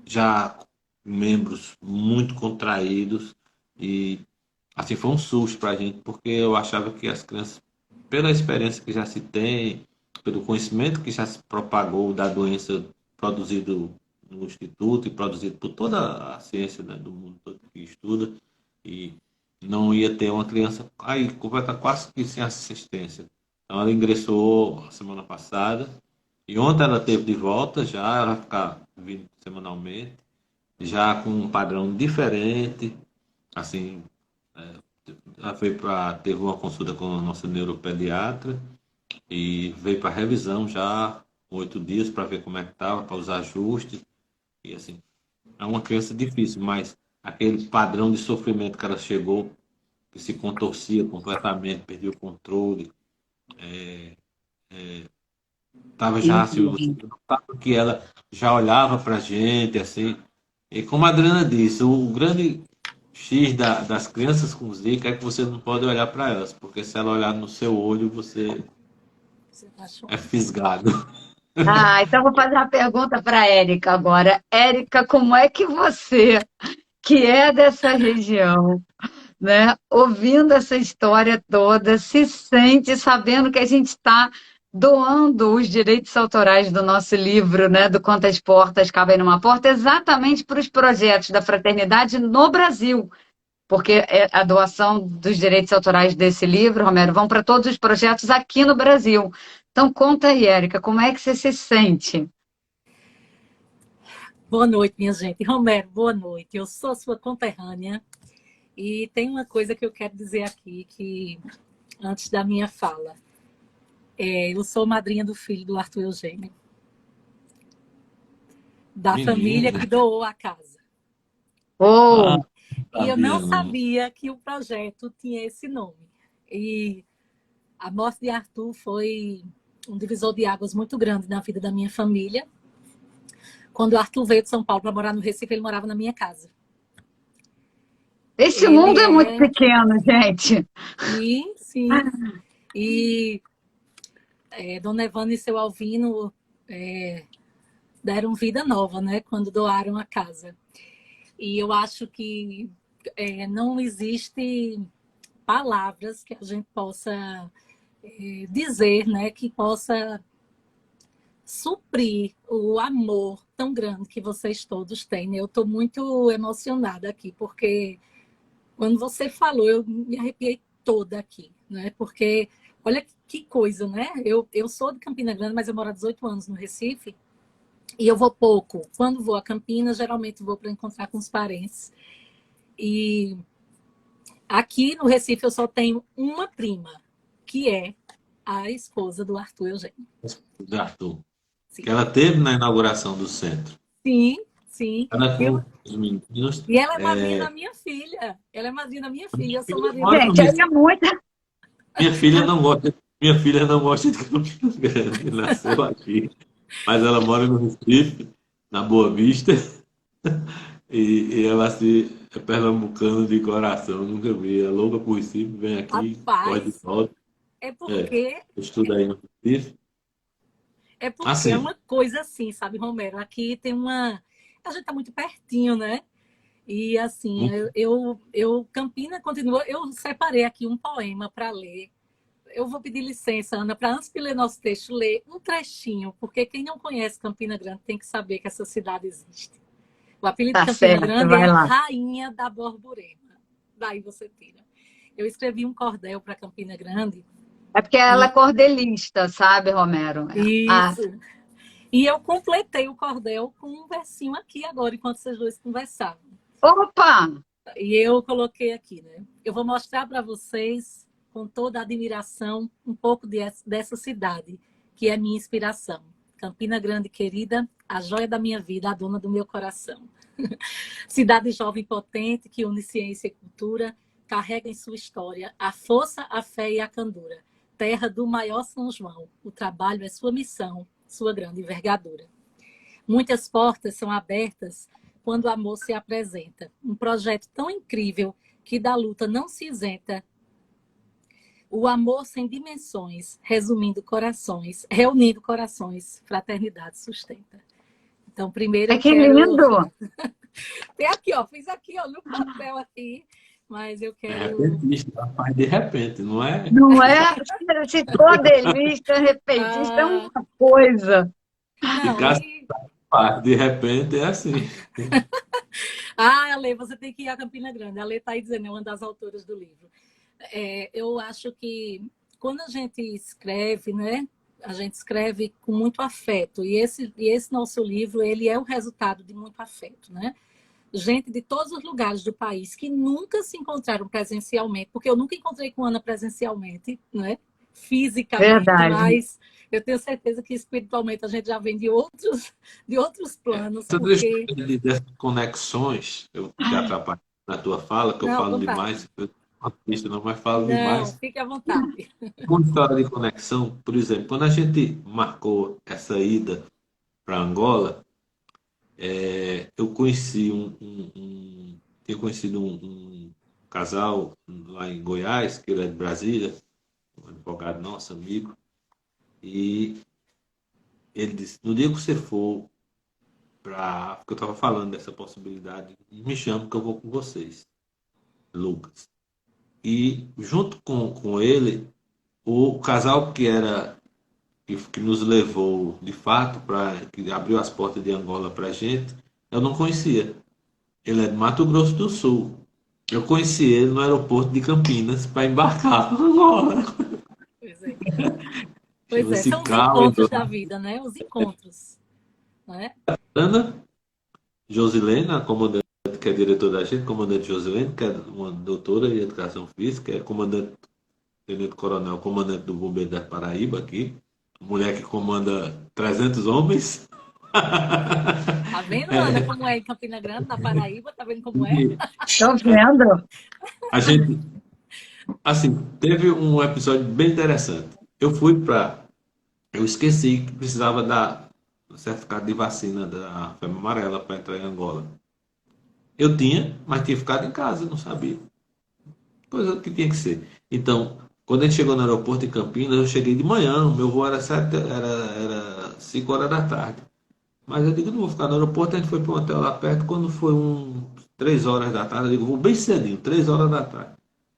já com membros muito contraídos e assim foi um susto para a gente, porque eu achava que as crianças, pela experiência que já se tem, pelo conhecimento que já se propagou da doença produzido no Instituto e produzido por toda a ciência, né, do mundo todo que estuda, e não ia ter uma criança aí completa quase que sem assistência. Então ela ingressou a semana passada e ontem ela teve de volta já, ela vai ficar vindo semanalmente, já com um padrão diferente, assim, ela veio para teve uma consulta com a nossa neuropediatra e veio para revisão já 8 dias para ver como é que estava, para os ajustes. E assim, é uma criança difícil, mas aquele padrão de sofrimento que ela chegou, que se contorcia completamente, perdeu o controle, estava já assim, você notava que ela já olhava para a gente, assim. E como a Adriana disse, o grande X das crianças com Zika é que você não pode olhar para elas, porque se ela olhar no seu olho, você Você tá é chorando. fisgado. Ah, então vou fazer uma pergunta para a Érica agora. Érica, como é que você, que é dessa região, né, ouvindo essa história toda, se sente sabendo que a gente está doando os direitos autorais do nosso livro, né, do Quantas Portas Cabem numa Porta, exatamente para os projetos da fraternidade no Brasil? Porque a doação dos direitos autorais desse livro, Romero, vão para todos os projetos aqui no Brasil. Então, conta aí, Érica, como é que você se sente? Boa noite, minha gente. Romero, boa noite. Eu sou sua conterrânea e tem uma coisa que eu quero dizer aqui, que antes da minha fala. Eu sou madrinha do filho do Arthur Eugênio, da família Menino, que doou a casa. ah, Oh, E eu não sabia não. sabia que o projeto tinha esse nome. E a morte de Arthur foi um divisor de águas muito grande na vida da minha família. Quando o Arthur veio de São Paulo para morar no Recife, ele morava na minha casa. esse mundo Ele é muito é. pequeno, gente. Sim, sim. E Dona Evana e seu Alvino deram vida nova, né? Quando doaram a casa. E eu acho que não existe palavras que a gente possa dizer, né? Que possa suprir o amor tão grande que vocês todos têm. Né? Eu estou muito emocionada aqui, porque quando você falou, eu me arrepiei toda aqui. né? Porque, olha que coisa, né? Eu sou de Campina Grande, mas eu moro há 18 anos no Recife, e eu vou pouco. Quando vou a Campinas, geralmente vou para encontrar com os parentes. E aqui no Recife eu só tenho uma prima, que é a esposa do Arthur Eugênio. Do Arthur. Sim, Que ela teve na inauguração do centro. sim. Sim. Ela com os meninos. E ela é madrinha da minha filha. Ela é madrinha da minha filha. Eu sou madrinha da Mora no Gente, aí Recife. é muita. Minha filha não gosta de Campina Grande, nasceu aqui. Mas ela mora no Recife, na Boa Vista, e ela assim, é pernambucana de coração, nunca vi. É louca por Recife, vem aqui, pode de Rapaz, volta. é É, porque estuda aí no Recife. é Assim, uma coisa assim, sabe, Romero? Aqui tem uma. A gente tá muito pertinho, né? E assim, Campina continua. Eu separei aqui um poema para ler. Eu vou pedir licença, Ana, para antes de ler nosso texto, ler um trechinho, porque quem não conhece Campina Grande tem que saber que essa cidade existe. O apelido de Tá Campina certo, Grande é vai a lá. Rainha da Borborema. Daí você tira. Eu escrevi um cordel para Campina Grande. É porque ela é E cordelista, sabe, Romero? Ah, isso. E eu completei o cordel com um versinho aqui agora, enquanto vocês dois conversavam. opa! E eu coloquei aqui, né? Eu vou mostrar para vocês, com toda a admiração, um pouco dessa cidade, que é minha inspiração. Campina Grande, querida, a joia da minha vida, a dona do meu coração. Cidade jovem potente que une ciência e cultura, carrega em sua história a força, a fé e a candura. Terra do maior São João, o trabalho é sua missão, sua grande envergadura. Muitas portas são abertas quando o amor se apresenta. Um projeto tão incrível que da luta não se isenta. O amor sem dimensões, reunindo corações, fraternidade sustenta. Então, primeiro Ai, eu que quero. lindo! Tem aqui, ó, fiz aqui, ó, no papel aqui, mas eu é quero. repentista, faz de repente, não é? Não é? Se cordelista, repentista é Ah, uma coisa. De não, casa, e. de repente é assim. Ah, Ale, você tem que ir a Campina Grande. A Ale está aí dizendo, é uma das autoras do livro. Eu acho que quando a gente escreve, né? A gente escreve com muito afeto. E esse nosso livro, ele é o resultado de muito afeto, né? Gente de todos os lugares do país que nunca se encontraram presencialmente, porque eu nunca encontrei com a Ana presencialmente, né? Fisicamente, Verdade. mas eu tenho certeza que espiritualmente a gente já vem de outros planos, Então, deixa porque. eu dizer dessas conexões, eu te atrapalho na tua fala, que eu Não, à falo vontade. demais, eu não assisto não, mas falo Não, demais. fique à vontade. Uma história de conexão, por exemplo, quando a gente marcou essa ida para Angola, eu conheci tinha conhecido um casal lá em Goiás, que ele é de Brasília, um advogado nosso, amigo, e ele disse, no dia que você for para África, eu estava falando dessa possibilidade, me chama que eu vou com vocês, Lucas. E junto com ele, o casal que nos levou de fato para que abriu as portas de Angola para a gente, eu não conhecia. Ele é de Mato Grosso do Sul. Eu conheci ele no aeroporto de Campinas para embarcar para Angola. Pois é. Pois é, Chama-se são os Carla encontros da vida, né? Os encontros, né? Ana Josilene, a comandante que é diretora da gente, comandante Josilene, que é uma doutora em educação física, é comandante, tenente coronel, comandante do Bombeiro da Paraíba aqui, mulher que comanda 300 homens. Tá vendo, Ana, como é em Campina Grande, na Paraíba? Tá vendo como é? E Estou vendo. a gente, assim, teve um episódio bem interessante. Eu esqueci que precisava dar certificado de vacina da febre amarela para entrar em Angola. Eu tinha, mas tinha ficado em casa, não sabia. Coisa que tinha que ser. Então, quando a gente chegou no aeroporto em Campinas, eu cheguei de manhã, o meu voo era 5 horas da tarde. Mas eu digo, não vou ficar no aeroporto, a gente foi para um hotel lá perto, quando foi 3 horas da tarde, eu digo, vou bem cedinho, 3 horas da tarde,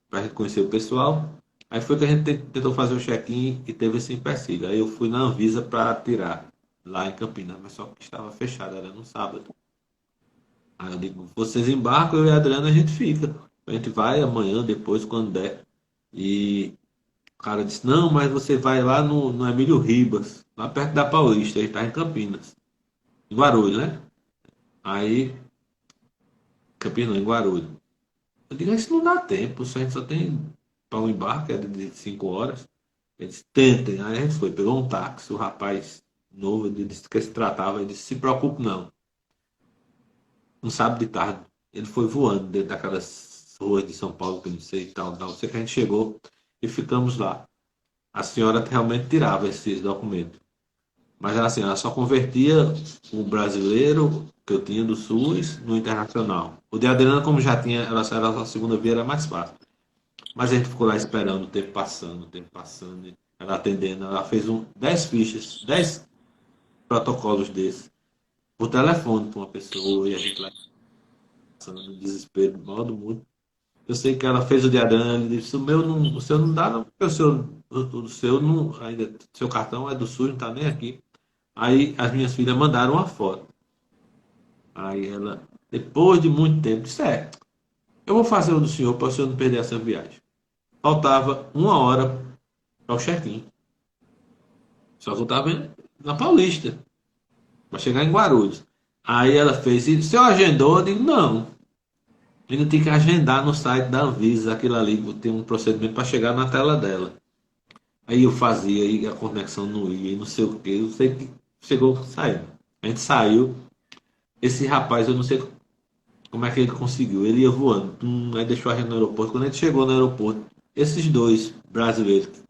para a gente conhecer o pessoal. Aí foi que a gente tentou fazer o check-in e teve esse empecilho. Aí eu fui na Anvisa para tirar lá em Campinas, mas só que estava fechado, era no sábado. Aí eu digo, vocês embarcam, eu e a Adriana a gente fica. A gente vai amanhã, depois, quando der. E O cara disse, não, mas você vai lá no Emílio Ribas, lá perto da Paulista, ele está em Campinas, em Guarulhos, né? Aí, Campinas não, em Guarulhos. Eu digo, isso não dá tempo, a gente só tem para um embarque, é de 5 horas. Eles tentem. Aí a gente foi, pegou um táxi, o rapaz novo, ele disse que se tratava, ele disse, se preocupe não, um sábado de tarde. Ele foi voando dentro daquelas ruas de São Paulo, que eu não sei e tal, tal. Sei que a gente chegou e ficamos lá. A senhora realmente tirava esses documentos. Mas assim, ela só convertia o brasileiro que eu tinha do SUS no internacional. O de Adriana, como já tinha, ela era a segunda via, era mais fácil. Mas a gente ficou lá esperando, o tempo passando, ela atendendo. Ela fez 10 fichas, 10 protocolos desses, por telefone para uma pessoa, e a gente lá passando no desespero, mal do mundo. Eu sei que ela fez o de Adriana, e disse, o seu não dá, não, porque o seu não, ainda, seu cartão é do SUS, não está nem aqui. Aí as minhas filhas mandaram uma foto. Aí ela, depois de muito tempo, disse, eu vou fazer o do senhor para o senhor não perder essa viagem. Faltava 1 hora para o check-in. Só que eu estava na Paulista, para chegar em Guarulhos. Aí ela fez, e o senhor agendou? Eu digo, não. Ainda tem que agendar no site da Anvisa, aquilo ali, tem um procedimento para chegar na tela dela. Aí eu fazia, e a conexão não ia, e não sei o quê. Eu sei que chegou, saiu. A gente saiu. Esse rapaz, eu não sei como é que ele conseguiu. Ele ia voando, aí deixou a gente no aeroporto. Quando a gente chegou no aeroporto, esses dois brasileiros,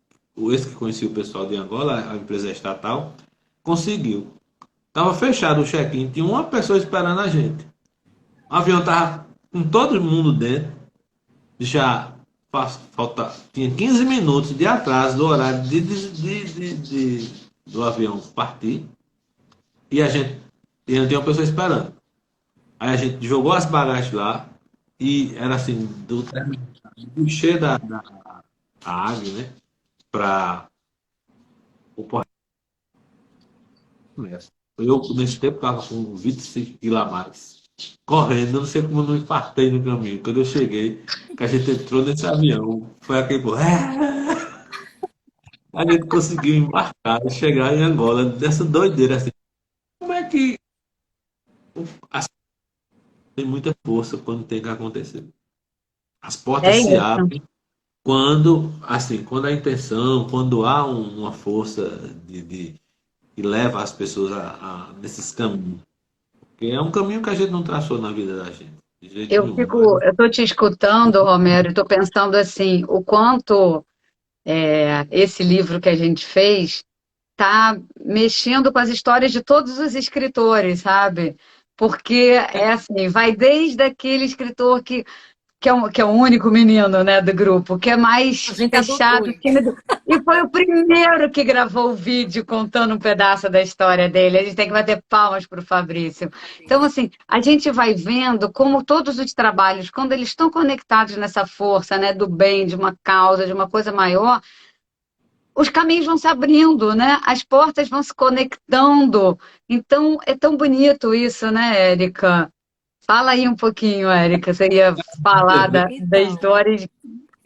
esse que conhecia o pessoal de Angola, a empresa estatal, conseguiu. Tava fechado o check-in, tinha uma pessoa esperando a gente. O avião tava com todo mundo dentro, já tinha 15 minutos de atraso do horário do avião partir, e a gente e não tinha uma pessoa esperando. Aí a gente jogou as bagagens lá e era assim, do cheio da água, né? Para o porto. Eu, nesse tempo, estava com 25 quilos a mais. Correndo, eu não sei como eu não infartei no caminho. Quando eu cheguei, que a gente entrou nesse avião, foi aquele. A gente conseguiu embarcar e chegar em Angola dessa doideira assim. Como é que as tem muita força quando tem que acontecer? As portas É se isso. abrem quando, assim, quando a intenção, quando há uma força que leva as pessoas nesses caminhos. Porque é um caminho que a gente não traçou na vida da gente, de jeito nenhum. Mas Eu estou te escutando, Romero, e estou pensando assim, o quanto esse livro que a gente fez está mexendo com as histórias de todos os escritores, sabe? Porque é assim, vai desde aquele escritor que é o único menino, né, do grupo, que é mais A gente adotou fechado, ele. tímido, e foi o primeiro que gravou o vídeo contando um pedaço da história dele. A gente tem que bater palmas para o Fabrício. Então, assim, a gente vai vendo como todos os trabalhos, quando eles estão conectados nessa força, né, do bem, de uma causa, de uma coisa maior, os caminhos vão se abrindo, né? As portas vão se conectando. Então, é tão bonito isso, né, Érica? Fala aí um pouquinho, Érica. Você ia falar da Então, história.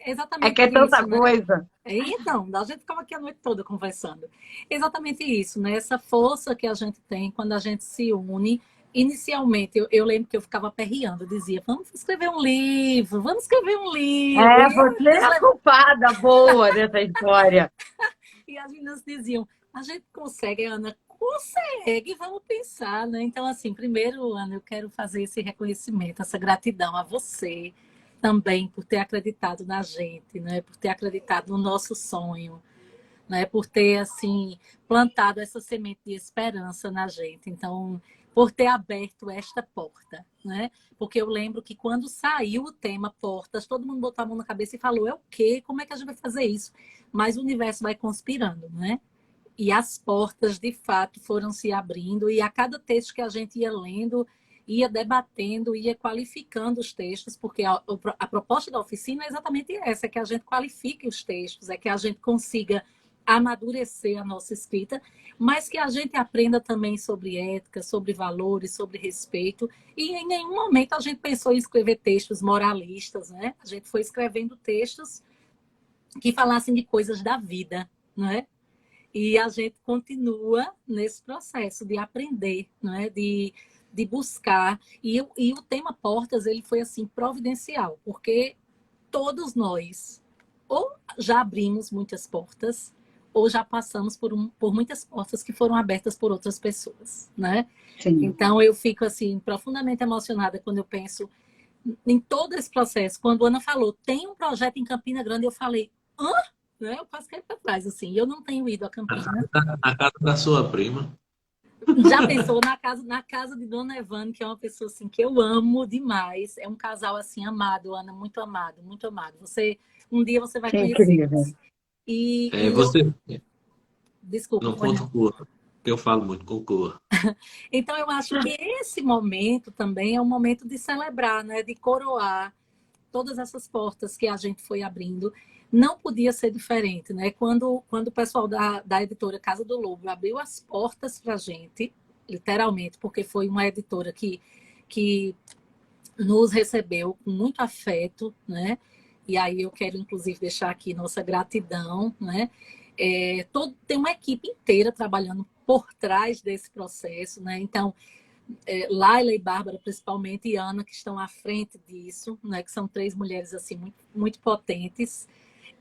é É que exatamente é tanta isso, né? coisa. Então, a gente ficava aqui a noite toda conversando. Exatamente isso, né? Essa força que a gente tem quando a gente se une. Inicialmente, eu lembro que eu ficava aperreando, eu dizia, vamos escrever um livro, vamos escrever um livro. É, você é a culpada boa dessa história. E as meninas diziam, a gente consegue, Ana? Consegue, vamos pensar, né? Então, assim, primeiro, Ana, eu quero fazer esse reconhecimento, essa gratidão a você também por ter acreditado na gente, né? Por ter acreditado no nosso sonho, né? Por ter, assim, plantado essa semente de esperança na gente. Então, por ter aberto esta porta, né? Porque eu lembro que quando saiu o tema portas, todo mundo botou a mão na cabeça e falou, é o quê? Como é que a gente vai fazer isso? Mas o universo vai conspirando, né? E as portas, de fato, foram se abrindo e a cada texto que a gente ia lendo, ia debatendo, ia qualificando os textos, porque a proposta da oficina é exatamente essa, é que a gente qualifique os textos, é que a gente consiga amadurecer a nossa escrita, mas que a gente aprenda também sobre ética, sobre valores, sobre respeito, e em nenhum momento a gente pensou em escrever textos moralistas, né? A gente foi escrevendo textos que falassem de coisas da vida, não é? E a gente continua nesse processo de aprender, não é? De buscar. E o tema Portas, ele foi assim providencial, porque todos nós ou já abrimos muitas portas, ou já passamos por muitas portas que foram abertas por outras pessoas, né? Sim. Então eu fico assim profundamente emocionada quando eu penso em todo esse processo. Quando a Ana falou, tem um projeto em Campina Grande, eu falei, hã? Né? Eu quase caí para trás, assim. Eu não tenho ido a Campina. Na casa da sua prima. Já pensou na casa de Dona Evane, que é uma pessoa assim que eu amo demais. É um casal assim amado, Ana, muito amado, muito amado. Um dia você vai Que conhecer. incrível. Você Desculpa, não conclua, que eu falo muito, conclua. Então eu acho que esse momento também é um momento de celebrar, né? De coroar todas essas portas que a gente foi abrindo. Não podia ser diferente, né? Quando o pessoal da editora Casa do Lobo abriu as portas para a gente, literalmente, porque foi uma editora que nos recebeu com muito afeto, né? E aí eu quero, inclusive, deixar aqui nossa gratidão, né? Tem uma equipe inteira trabalhando por trás desse processo, né? Então, Laila e Bárbara, principalmente, e Ana, que estão à frente disso, né? Que são 3 mulheres assim muito, muito potentes,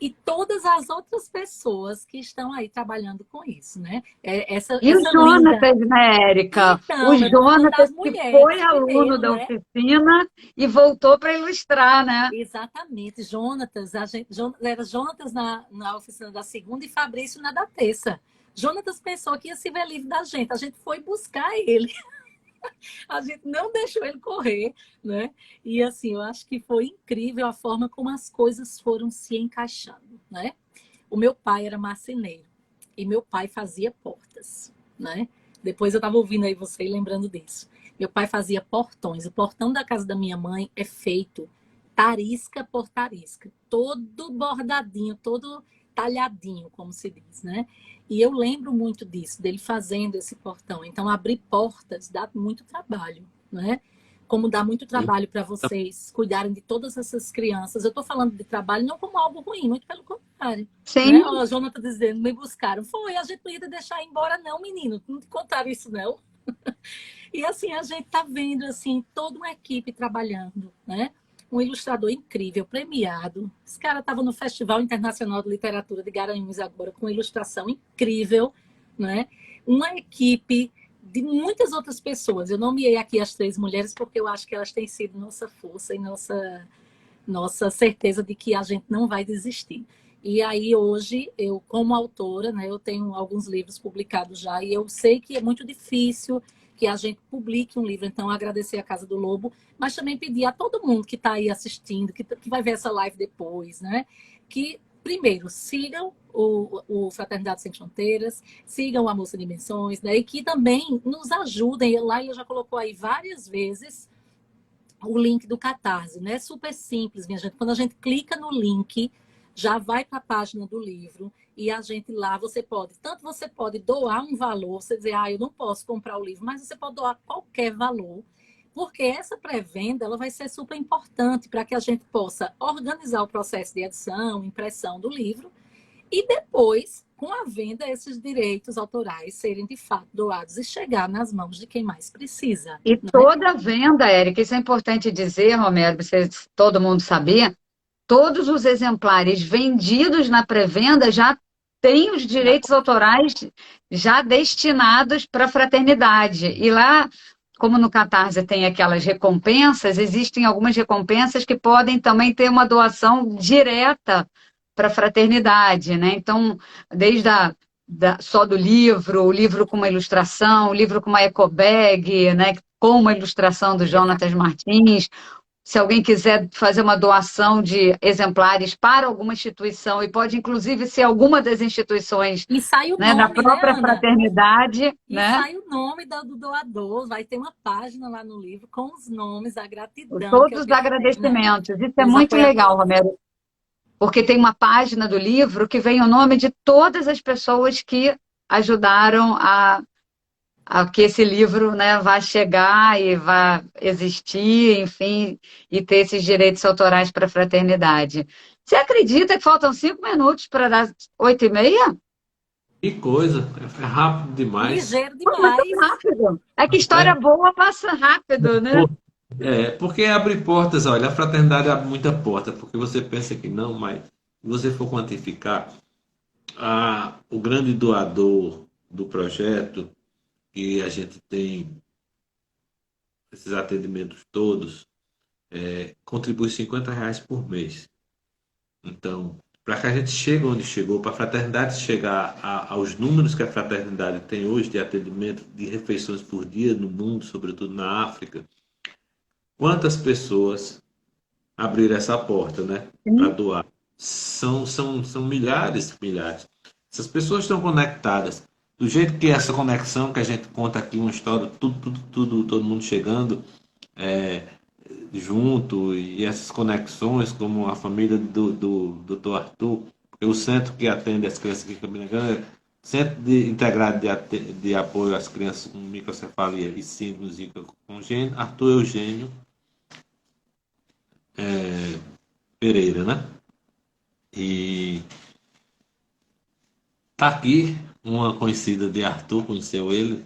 e todas as outras pessoas que estão aí trabalhando com isso, né? E o Essa linda. Jonatas, né, Érica? O Então, eu tô falando das Jonatas que foi mulheres aluno primeiro, da né? oficina e voltou para ilustrar, né? Exatamente. Jonatas, era Jonatas na oficina da segunda e Fabrício na da terça. Jonatas pensou que ia se ver livre da gente. A gente foi buscar ele. A gente não deixou ele correr, né? E assim, eu acho que foi incrível a forma como as coisas foram se encaixando, né? O meu pai era marceneiro e meu pai fazia portas, né? Depois eu estava ouvindo aí você e lembrando disso. Meu pai fazia portões. O portão da casa da minha mãe é feito tarisca por tarisca, todo bordadinho, todo talhadinho, como se diz, né? E eu lembro muito disso, dele fazendo esse portão. Então, abrir portas dá muito trabalho, né? Como dá muito trabalho para vocês cuidarem de todas essas crianças. Eu estou falando de trabalho não como algo ruim, muito pelo contrário. Sim. Né? Ó, a Jona está dizendo, me buscaram. Foi, a gente não ia deixar ir embora não, menino. Não te contaram isso, não? E assim, a gente está vendo assim, toda uma equipe trabalhando, né? Um ilustrador incrível, premiado. Esse cara estava no Festival Internacional de Literatura de Garanhuns agora, com uma ilustração incrível, né? Uma equipe de muitas outras pessoas. Eu nomeei aqui as 3 mulheres porque eu acho que elas têm sido nossa força e nossa certeza de que a gente não vai desistir. E aí hoje, eu como autora, né, eu tenho alguns livros publicados já e eu sei que é muito difícil que a gente publique um livro, então agradecer a Casa do Lobo, mas também pedir a todo mundo que está aí assistindo, que vai ver essa live depois, né? Que, primeiro, sigam o Fraternidade Sem Fronteiras, sigam a Moça Dimensões, né? E que também nos ajudem. Lá ele já colocou aí várias vezes o link do Catarse, né? Super simples, minha gente. Quando a gente clica no link, já vai para a página do livro e a gente lá, você pode doar um valor, você dizer, eu não posso comprar o livro, mas você pode doar qualquer valor, porque essa pré-venda ela vai ser super importante para que a gente possa organizar o processo de edição, impressão do livro e depois, com a venda, esses direitos autorais serem de fato doados e chegar nas mãos de quem mais precisa. E né? toda venda, Érica, isso é importante dizer, Romero, todo mundo saber, todos os exemplares vendidos na pré-venda já têm os direitos autorais já destinados para a fraternidade. E lá, como no Catarse tem aquelas recompensas, existem algumas recompensas que podem também ter uma doação direta para a fraternidade, né? Então, desde só do livro, o livro com uma ilustração, o livro com uma ecobag, né? Com uma ilustração do Jonatas Martins. Se alguém quiser fazer uma doação de exemplares para alguma instituição, e pode inclusive ser alguma das instituições, E sai o né, da nome, própria né, Ana? fraternidade. E Né? sai o nome do doador, vai ter uma página lá no livro com os nomes, a gratidão. Todos os agradecimentos. Isso é Os muito legal, apoiadores. Romero, porque tem uma página do livro que vem o nome de todas as pessoas que ajudaram a a que esse livro, né, vai chegar e vai existir, enfim, e ter esses direitos autorais para a fraternidade. Você acredita que faltam 5 minutos para dar 8h30? Que coisa, é rápido demais. Ligeiro Pô, muito demais. rápido. É que história É, boa passa rápido, né? porque abre portas, olha, a fraternidade abre muita porta, porque você pensa que não, mas se você for quantificar, o grande doador do projeto, que a gente tem esses atendimentos todos, contribui R$ 50 por mês. Então, para que a gente chegue onde chegou, para a fraternidade chegar aos números que a fraternidade tem hoje de atendimento de refeições por dia no mundo, sobretudo na África, quantas pessoas abriram essa porta, né, para Sim. doar? São milhares, milhares. Essas pessoas estão conectadas. Do jeito que essa conexão que a gente conta aqui, uma história, tudo, todo mundo chegando, é, junto, e essas conexões, como a família do Dr. Arthur, porque o centro que atende as crianças aqui em Campina Grande, Centro Integrado de Apoio às Crianças com Microcefalia e Síndrome Zika Congênita, Arthur Eugênio Pereira, né? E tá aqui uma conhecida de Arthur, conheceu ele,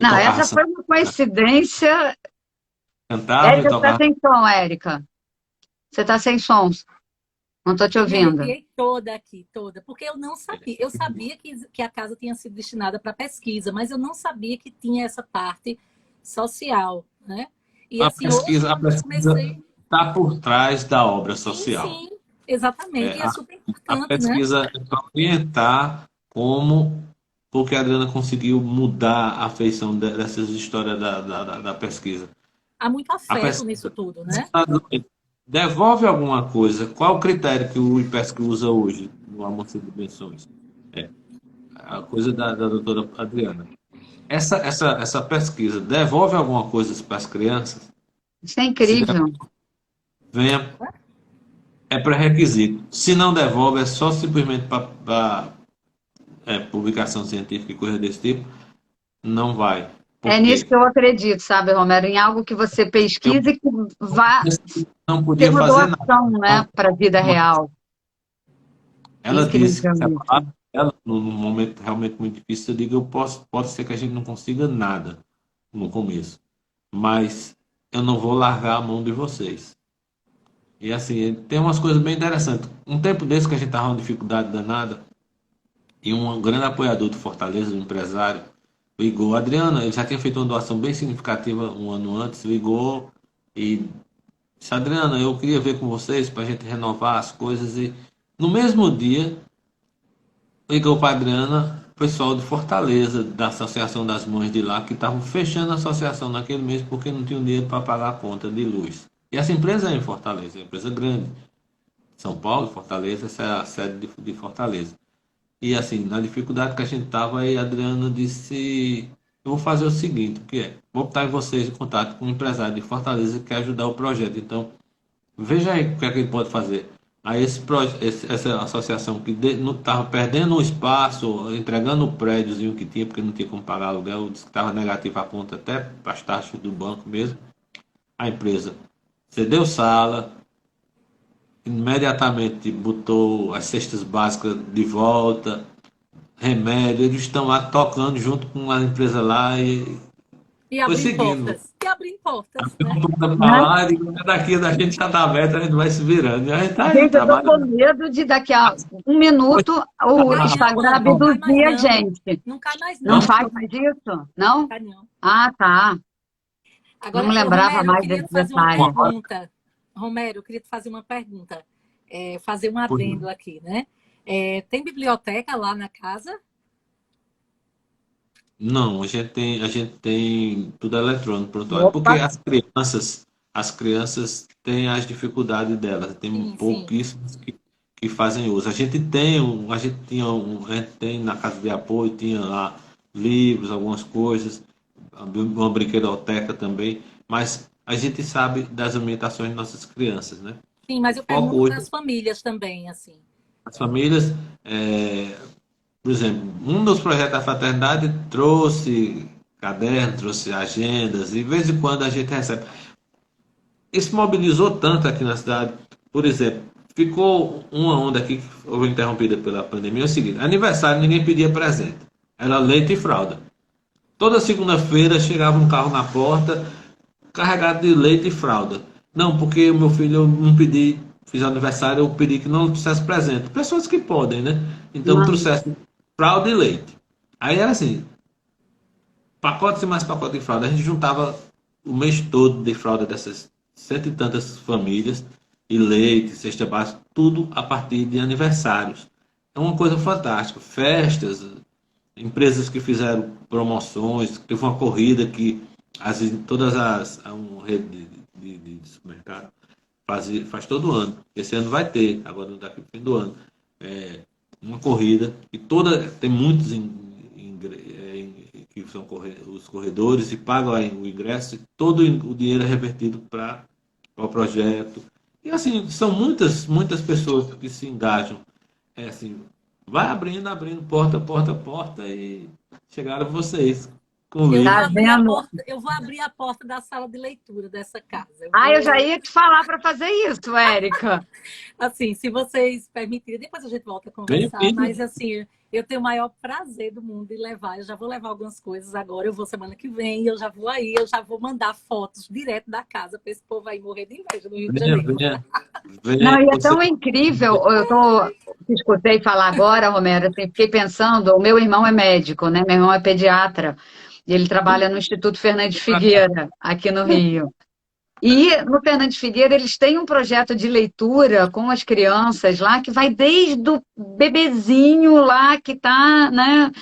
e Não, tocava essa samba, foi uma coincidência. cantava e Érica, você está tocava. sem som, Érica. Você está sem sons. Não estou te Eu me ouvindo. arrepiei toda aqui, toda, porque eu não sabia. Eu sabia que a casa tinha sido destinada para pesquisa, mas eu não sabia que tinha essa parte social, né? E assim, hoje, A quando eu pesquisa comecei. está por trás da obra Sim, social. sim, exatamente. E é super A importante, né? pesquisa é para orientar como, porque a Adriana conseguiu mudar a feição dessas histórias da pesquisa. Há muito A afeto pesquisa nisso tudo, né? devolve alguma coisa. Qual o critério que o IPESC usa hoje no Almoço de Dimensões? É a coisa da doutora Adriana. Essa pesquisa devolve alguma coisa para as crianças? Isso é Se incrível. venha, é pré-requisito. Se não devolve, é só simplesmente para publicação científica e coisa desse tipo, não vai. É Por nisso que quê? eu acredito, sabe, Romero? Em algo que você Eu pesquise e que vá não ter podia uma fazer nada. doação, né, Então, para a vida real. ela disse que Incrível isso. separado dela, num momento realmente muito difícil, eu digo, pode ser que a gente não consiga nada no começo, mas eu não vou largar a mão de vocês. E assim, tem umas coisas bem interessantes. Um tempo desse que a gente estava com dificuldade danada, e um grande apoiador do Fortaleza, um empresário, ligou. Adriana, ele já tinha feito uma doação bem significativa um ano antes, ligou e disse, Adriana, eu queria ver com vocês para a gente renovar as coisas. E no mesmo dia, ligou para a Adriana, o pessoal de Fortaleza, da Associação das Mães de lá, que estavam fechando a associação naquele mês porque não tinham dinheiro para pagar a conta de luz. E essa empresa é em Fortaleza, é uma empresa grande. São Paulo, Fortaleza, essa é a sede de Fortaleza. E assim, na dificuldade que a gente estava, aí a Adriana disse: eu vou fazer o seguinte, que é, vou botar vocês em contato com um empresário de Fortaleza que quer ajudar o projeto. Então, veja aí o que é que ele pode fazer. Aí essa associação que não estava perdendo o espaço, entregando o prédiozinho que tinha, porque não tinha como pagar aluguel, disse que estava negativo a conta até as taxas do banco mesmo. A empresa cedeu sala, imediatamente botou as cestas básicas de volta, remédio, eles estão lá tocando junto com a empresa lá e E foi abrindo seguindo. portas. E abrindo portas, Tem né? uma porta para Né? lá, e daqui a gente já está aberto, a gente vai se virando. E a gente está aí Gente, eu tô com trabalhando. medo de daqui a um minuto Não o cai não, Instagram Ana. Não cai mais abduzir a não. gente. Não cai mais Não Não, não. faz mais isso? Não? Cai não. Ah, tá. Não Agora, me lembrava Romero, eu mais queria desse te fazer uma detalhe. pergunta. Romero, eu queria te fazer uma pergunta. Fazer um adendo aqui, né? Tem biblioteca lá na casa? não, a gente tem tudo eletrônico, prontuário, porque Opa, as crianças têm as dificuldades delas, tem Sim, sim. pouquíssimos que fazem uso. A gente tem na casa de apoio, tinha lá livros, algumas coisas, uma brinquedoteca também, mas a gente sabe das limitações de nossas crianças, né? Sim, mas O eu foco pergunto hoje, para as famílias também, assim. as famílias, é, por exemplo, um dos projetos da fraternidade trouxe. cadernos, trouxe agendas, e de vez em quando a gente recebe. Isso mobilizou tanto aqui na cidade. Por exemplo, ficou uma onda aqui que foi interrompida pela pandemia. É o seguinte: aniversário ninguém pedia presente, era leite e fralda. Toda segunda-feira chegava um carro na porta carregado de leite e fralda. Não, porque o meu filho eu não pedi, fiz aniversário, eu pedi que não trouxesse presente. Pessoas que podem, né? Então trouxesse fralda e leite. Aí era assim, pacotes e mais pacotes de fralda. A gente juntava o mês todo de fralda dessas cento e tantas famílias, e leite, cesta básica, tudo a partir de aniversários. É uma coisa fantástica. Festas, empresas que fizeram promoções, teve uma corrida que todas uma rede de supermercado faz todo ano. Esse ano vai ter, agora daqui no fim do ano, uma corrida e tem muitos que são os corredores e pagam aí o ingresso e todo o dinheiro é revertido para o projeto. E assim, são muitas pessoas que se engajam. É assim, vai abrindo porta, porta, porta e chegaram vocês com o livro. Tá vendo? Eu vou abrir a porta da sala de leitura dessa casa. Eu já ia te falar para fazer isso, Érica. Assim, se vocês permitirem, depois a gente volta a Bem, conversar, mas assim, eu tenho o maior prazer do mundo de levar. Eu já vou levar algumas coisas agora, eu vou semana que vem, eu já vou aí, eu já vou mandar fotos direto da casa para esse povo aí morrer de inveja no Rio de venha, Janeiro. venha, Não, e é você. tão incrível. Te escutei falar agora, Romero, assim, fiquei pensando, o meu irmão é médico, né? Meu irmão é pediatra, e ele trabalha no Instituto Fernandes Figueira, aqui no Rio. E no Fernandes Figueira eles têm um projeto de leitura com as crianças lá, que vai desde o bebezinho lá que está, né,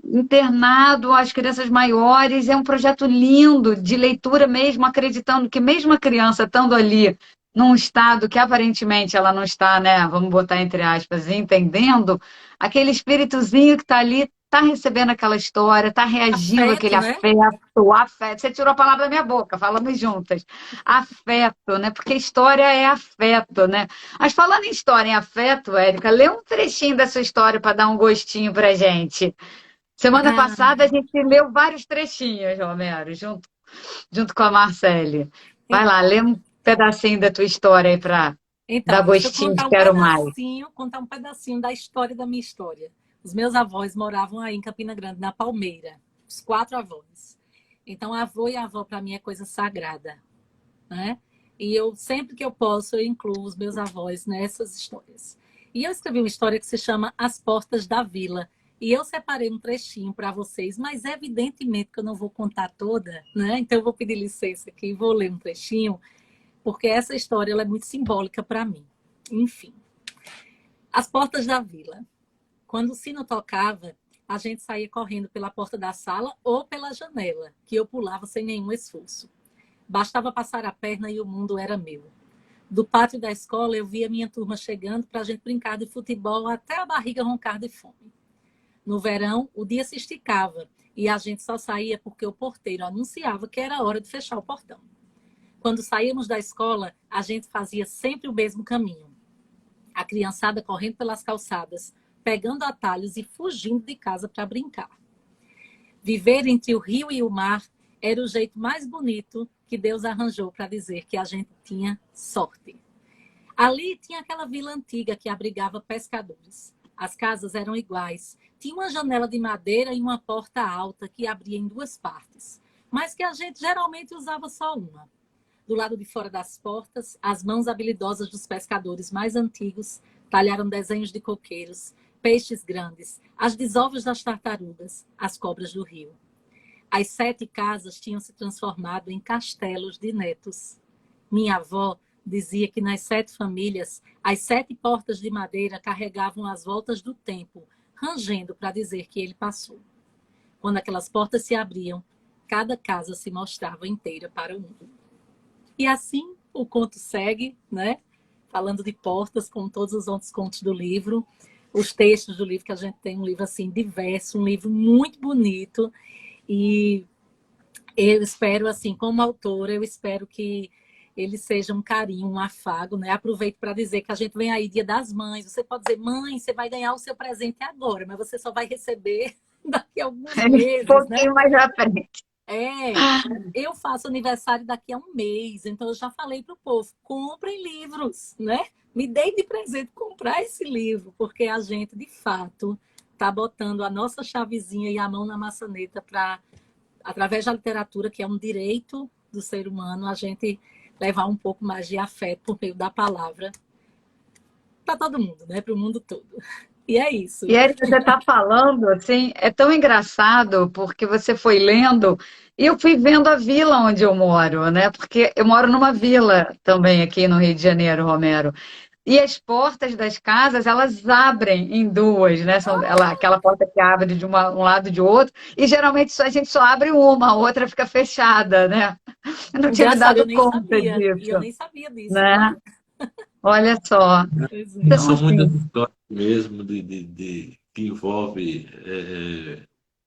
internado, às crianças maiores. É um projeto lindo de leitura mesmo, acreditando que mesmo a criança estando ali num estado que aparentemente ela não está, né, vamos botar entre aspas, entendendo, aquele espíritozinho que está ali está recebendo aquela história, está reagindo àquele Afeto, né? afeto. Você tirou a palavra da minha boca, falamos juntas. Afeto, né? Porque história é afeto, né? Mas falando em história e afeto, Érica, lê um trechinho da sua história para dar um gostinho pra gente. Semana passada a gente leu vários trechinhos, Romero, junto com a Marcele. Vai lá, lê um pedacinho da tua história aí para dar Deixa eu gostinho de quero mais. contar um pedacinho da história da minha história. Os meus avós moravam aí em Campina Grande, na Palmeira. Os 4 avós. Então, avô e avó para mim é coisa sagrada, né? E eu sempre que eu posso eu incluo os meus avós nessas histórias. E eu escrevi uma história que se chama As Portas da Vila. E eu separei um trechinho para vocês, mas evidentemente que eu não vou contar toda, né? Então eu vou pedir licença aqui e vou ler um trechinho, porque essa história ela é muito simbólica para mim. Enfim. As Portas da Vila. Quando o sino tocava, a gente saía correndo pela porta da sala ou pela janela, que eu pulava sem nenhum esforço. Bastava passar a perna e o mundo era meu. Do pátio da escola, eu via minha turma chegando para a gente brincar de futebol até a barriga roncar de fome. No verão, o dia se esticava e a gente só saía porque o porteiro anunciava que era hora de fechar o portão. Quando saíamos da escola, a gente fazia sempre o mesmo caminho. A criançada correndo pelas calçadas, pegando atalhos e fugindo de casa para brincar. Viver entre o rio e o mar era o jeito mais bonito que Deus arranjou para dizer que a gente tinha sorte. Ali tinha aquela vila antiga que abrigava pescadores. As casas eram iguais. Tinha uma janela de madeira e uma porta alta que abria em 2 partes, mas que a gente geralmente usava só uma. Do lado de fora das portas, as mãos habilidosas dos pescadores mais antigos talharam desenhos de coqueiros, peixes grandes, as desovas das tartarugas, as cobras do rio. As 7 casas tinham se transformado em castelos de netos. Minha avó dizia que nas 7 famílias, as 7 portas de madeira carregavam as voltas do tempo, rangendo para dizer que ele passou. Quando aquelas portas se abriam, cada casa se mostrava inteira para o mundo. E assim o conto segue, né? Falando de portas, como todos os outros contos do livro. Os textos do livro, que a gente tem um livro assim diverso, um livro muito bonito. E eu espero, assim, como autora, eu espero que ele seja um carinho, um afago, né? Aproveito para dizer que a gente vem aí Dia das Mães. Você pode dizer, mãe, você vai ganhar o seu presente agora, mas você só vai receber daqui a alguns Um meses, né? pouquinho mais à frente. É, eu faço aniversário daqui a um mês, então eu já falei para o povo, comprem livros, né? Me deem de presente comprar esse livro, porque a gente, de fato, está botando a nossa chavezinha e a mão na maçaneta para, através da literatura, que é um direito do ser humano, a gente levar um pouco mais de afeto por meio da palavra para todo mundo, né? Para o mundo todo. E é isso. E aí você está falando, assim, é tão engraçado, porque você foi lendo, e eu fui vendo a vila onde eu moro, né? Porque eu moro numa vila também aqui no Rio de Janeiro, Romero. E as portas das casas, elas abrem em duas, né? Aquela porta que abre de um lado e de outro, e geralmente a gente só abre uma, a outra fica fechada, né? Eu não tinha me Engraçado, eu dado nem conta sabia. E disso, eu nem sabia disso, né? tá? Olha só. Pois E é. Então, são muitas assim, histórias mesmo que envolve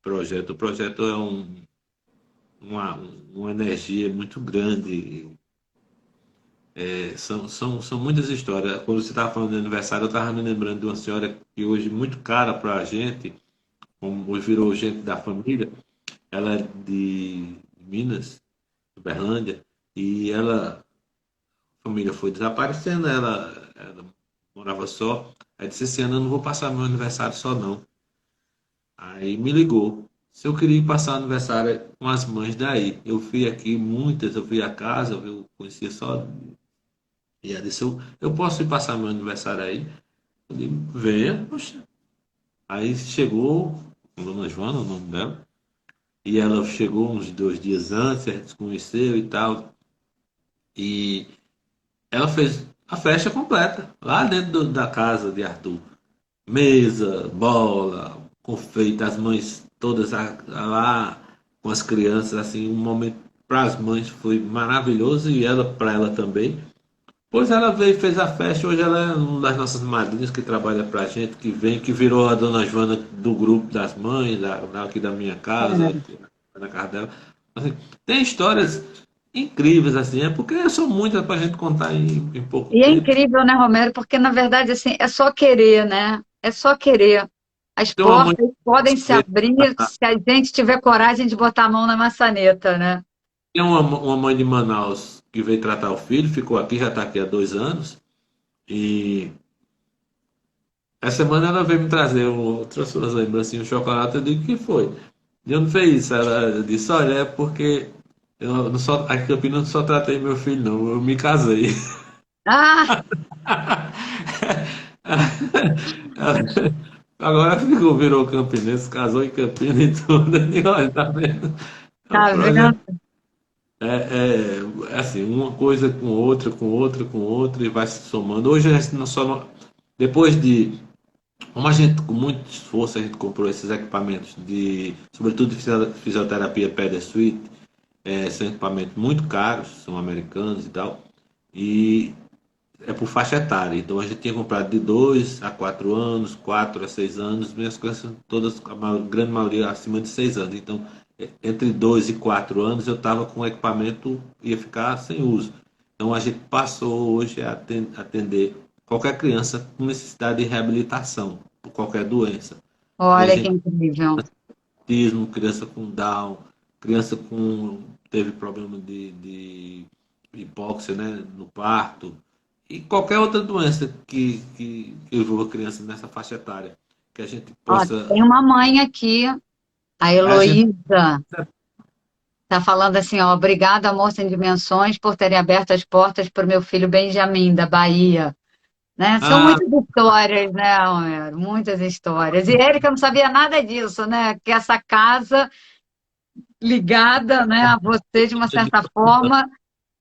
projeto. O projeto é uma energia muito grande. São muitas histórias. Quando você estava falando de aniversário, eu estava me lembrando de uma senhora que hoje é muito cara para a gente, como hoje virou gente da família. Ela é de Minas, Uberlândia, e a família foi desaparecendo, ela morava só. Aí disse, esse ano eu não vou passar meu aniversário só não. Aí me ligou. Se eu queria ir passar o aniversário com as mães daí. Eu fui aqui, muitas, eu fui a casa, eu conhecia só. E ela disse, eu posso ir passar meu aniversário aí? Eu disse, venha, poxa. Aí chegou, a Dona Joana, o nome dela, e ela chegou uns 2 dias antes, a gente se conheceu e tal. E ela fez a festa completa, lá dentro da casa de Arthur. Mesa, bola, confeito, as mães todas lá com as crianças, assim, um momento para as mães foi maravilhoso e ela para ela também. Pois ela veio e fez a festa, hoje ela é uma das nossas madrinhas que trabalha pra gente, que vem, que virou a dona Joana do grupo das mães, aqui da minha casa, na casa dela. Assim, tem histórias incríveis, assim, é porque são muitas pra gente contar em pouco e é tempo. incrível, né, Romero? Porque, na verdade, assim, é só querer, né? É só querer. As Tem uma mãe portas podem se abrir se a gente tiver coragem de botar a mão na maçaneta, né? Tem uma mãe de Manaus que veio tratar o filho, ficou aqui, já está aqui há 2 anos. E essa semana ela veio me trazer outras suas lembrancinhas, um chocolate. Eu digo, o que foi? E eu não fiz isso. Ela disse, olha, é porque eu não só, aqui em Campinas eu não só tratei meu filho, não, eu me casei. Ah, Agora virou campinense, casou em Campinas e tudo. Eu digo, olha, tá vendo? É um tá vendo? projeto. É assim, uma coisa com outra, com outra, com outra, e vai se somando. Hoje, a gente não só, depois de, como a gente, com muito esforço, a gente comprou esses equipamentos sobretudo de fisioterapia Pedal Suite, são equipamentos muito caros, são americanos e tal, e é por faixa etária. Então a gente tinha comprado de 2 a 4 anos, 4 a 6 anos, minhas crianças todas, grande maioria acima de 6 anos. Então, entre 2 e 4 anos eu estava com o equipamento, ia ficar sem uso. Então a gente passou hoje a atender qualquer criança com necessidade de reabilitação, por qualquer doença. Então a Olha que gente incrível. autismo, criança com Down, criança com teve problema de hipóxia, né, no parto, e qualquer outra doença que envolva criança nessa faixa etária, que a gente Ó, possa. tem uma mãe aqui, a A gente, Heloísa, tá falando assim, ó, obrigada, amor sem dimensões, por terem aberto as portas para o meu filho Benjamin, da Bahia. Né? São ah, muitas histórias, né, Homero? Muitas histórias. E Érica não sabia nada disso, né? Que essa casa ligada, né, a você de uma certa forma.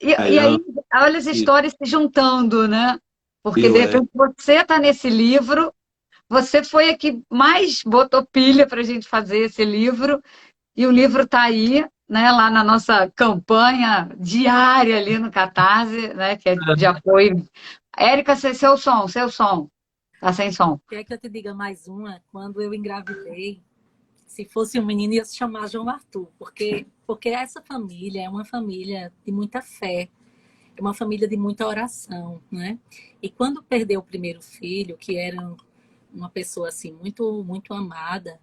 E aí, Baião, olha as e histórias se juntando, né? Porque de eu repente você está nesse livro, você foi a que mais botou pilha para a gente fazer esse livro, e o livro está aí, né, lá na nossa campanha diária ali no Catarse, né, que é de apoio. Érica, seu som, seu som. Tá sem som. Quer que eu te diga mais uma? Quando eu engravidei, se fosse um menino, ia se chamar João Arthur, porque essa família é uma família de muita fé, é uma família de muita oração, né? E quando perdeu o primeiro filho, que era uma pessoa assim muito muito amada,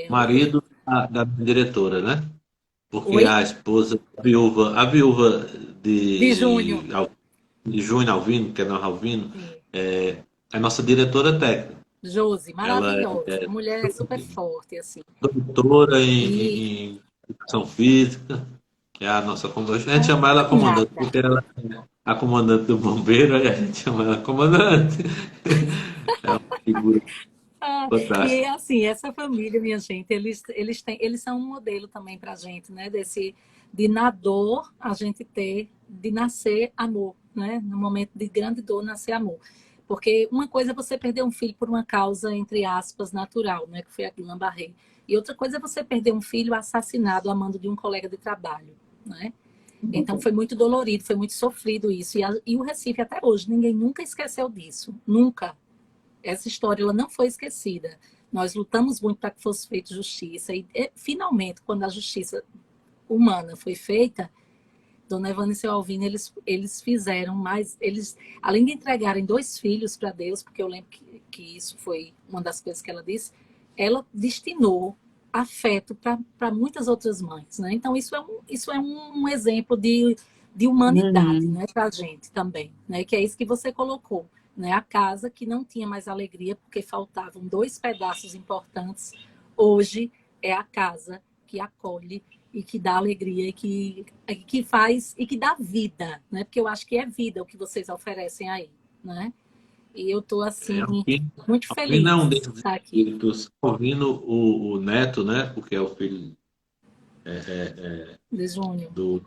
Marido da diretora, né? Porque Oi? a esposa, a viúva De junho. de Júnior Alvino, que é Nora Alvino, Sim. é nossa diretora técnica. Josi, Ela maravilhosa. é Mulher super forte, assim. doutora E em educação física, é a nossa comandante. A gente chama ela comandante caminhada. porque ela é a comandante do bombeiro, aí a gente chama ela comandante. É uma figura Ah, e fantástica. assim, essa família, minha gente, eles são um modelo também para a gente, né? De na dor a gente ter, de nascer amor, né? No momento de grande dor, nascer amor. Porque uma coisa é você perder um filho por uma causa, entre aspas, natural, né? Que foi a Guillain-Barré. E outra coisa é você perder um filho assassinado a mando de um colega de trabalho, né? Então foi muito dolorido, foi muito sofrido isso. E o Recife até hoje, ninguém nunca esqueceu disso. Nunca. Essa história ela não foi esquecida. Nós lutamos muito para que fosse feita justiça e finalmente, quando a justiça humana foi feita, Dona Evane e seu Alvino, eles fizeram mais, eles, além de entregarem 2 filhos para Deus, porque eu lembro que isso foi uma das coisas que ela disse, ela destinou afeto para muitas outras mães, né? Então isso é um exemplo de humanidade, Uhum. né, para a gente também, né? Que é isso que você colocou, né? A casa que não tinha mais alegria porque faltavam 2 pedaços importantes, hoje é a casa que acolhe e que dá alegria que faz e que dá vida, né? Porque eu acho que é vida o que vocês oferecem aí, né? E eu tô assim Alvino, muito Alvino é um feliz de desses estar aqui. espíritos. Alvino, o neto, né? Porque é o filho De junho. do,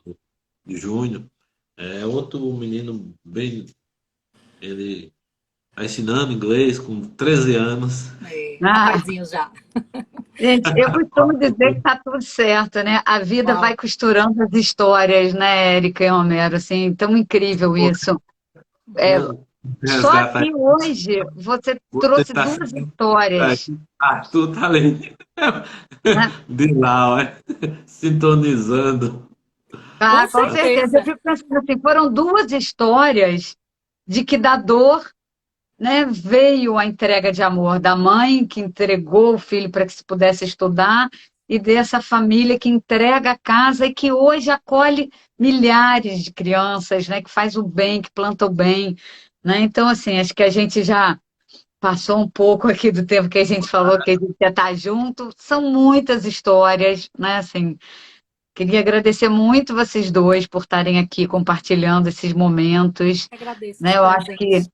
de Júnior. É outro menino bem. Ele está ensinando inglês com 13 anos. Ah, Rapazinho já. gente, eu costumo dizer que tá tudo certo, né? A vida vai Uau. costurando as histórias, né, Érica e Romero? Assim, tão incrível isso. É, Vou só resgatar. aqui hoje você Você trouxe está 2 histórias, tudo tá ali né? de lá, ó, sintonizando. Com Ah, com certeza. Eu certeza. fico pensando assim, foram 2 histórias de que da dor, né, veio a entrega de amor da mãe que entregou o filho para que se pudesse estudar e dessa família que entrega a casa e que hoje acolhe milhares de crianças, né, que faz o bem, que planta o bem, né? Então, assim, acho que a gente já passou um pouco aqui do tempo que a gente falou que a gente ia estar junto. São muitas histórias, né? Assim, queria agradecer muito vocês dois por estarem aqui compartilhando esses momentos, Agradeço né? os Eu acho que presentes.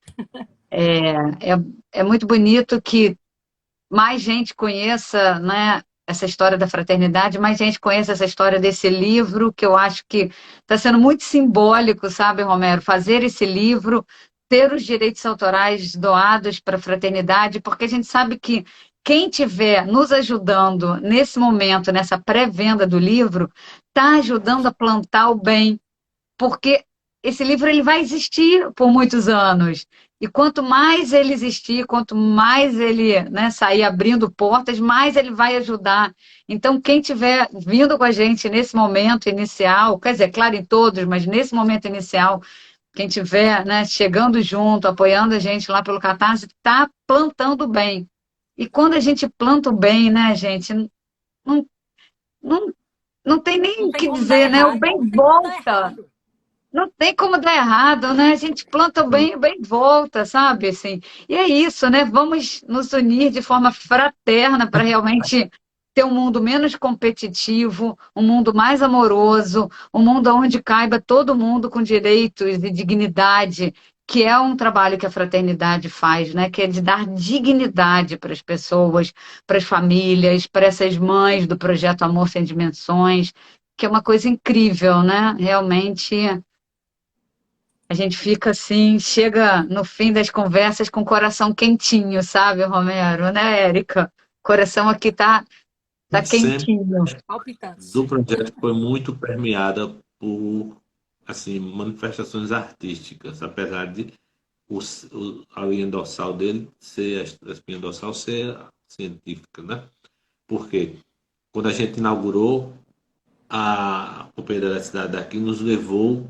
é muito bonito que mais gente conheça, né, essa história da fraternidade, mais gente conheça essa história desse livro, que eu acho que está sendo muito simbólico, sabe, Romero? Fazer esse livro, ter os direitos autorais doados para a fraternidade, porque a gente sabe que quem estiver nos ajudando nesse momento, nessa pré-venda do livro, está ajudando a plantar o bem, porque esse livro ele vai existir por muitos anos. E quanto mais ele existir, quanto mais ele, né, sair abrindo portas, mais ele vai ajudar. Então, quem estiver vindo com a gente nesse momento inicial, quer dizer, claro, em todos, mas nesse momento inicial, quem estiver, né, chegando junto, apoiando a gente lá pelo Catarse, está plantando bem. E quando a gente planta o bem, né, gente, não, não, não tem nem Não o tem que como dar dizer, né? O errado, bem não tem como dar volta. errado. Não tem como dar errado, né? A gente planta o bem, o bem volta, sabe? Assim, e é isso, né? Vamos nos unir de forma fraterna para realmente ter um mundo menos competitivo, um mundo mais amoroso, um mundo onde caiba todo mundo com direitos e dignidade, que é um trabalho que a fraternidade faz, né? Que é de dar dignidade para as pessoas, para as famílias, para essas mães do projeto Amor Sem Dimensões, que é uma coisa incrível, né? Realmente. A gente fica assim, chega no fim das conversas com o coração quentinho, sabe, Romero, né, Érica? O coração aqui tá Sempre quentinho. do Palpitante. projeto foi muito permeada por assim manifestações artísticas, apesar de a linha dorsal dele ser a espinha dorsal ser científica, né? Porque quando a gente inaugurou a propriedade da cidade daqui, nos levou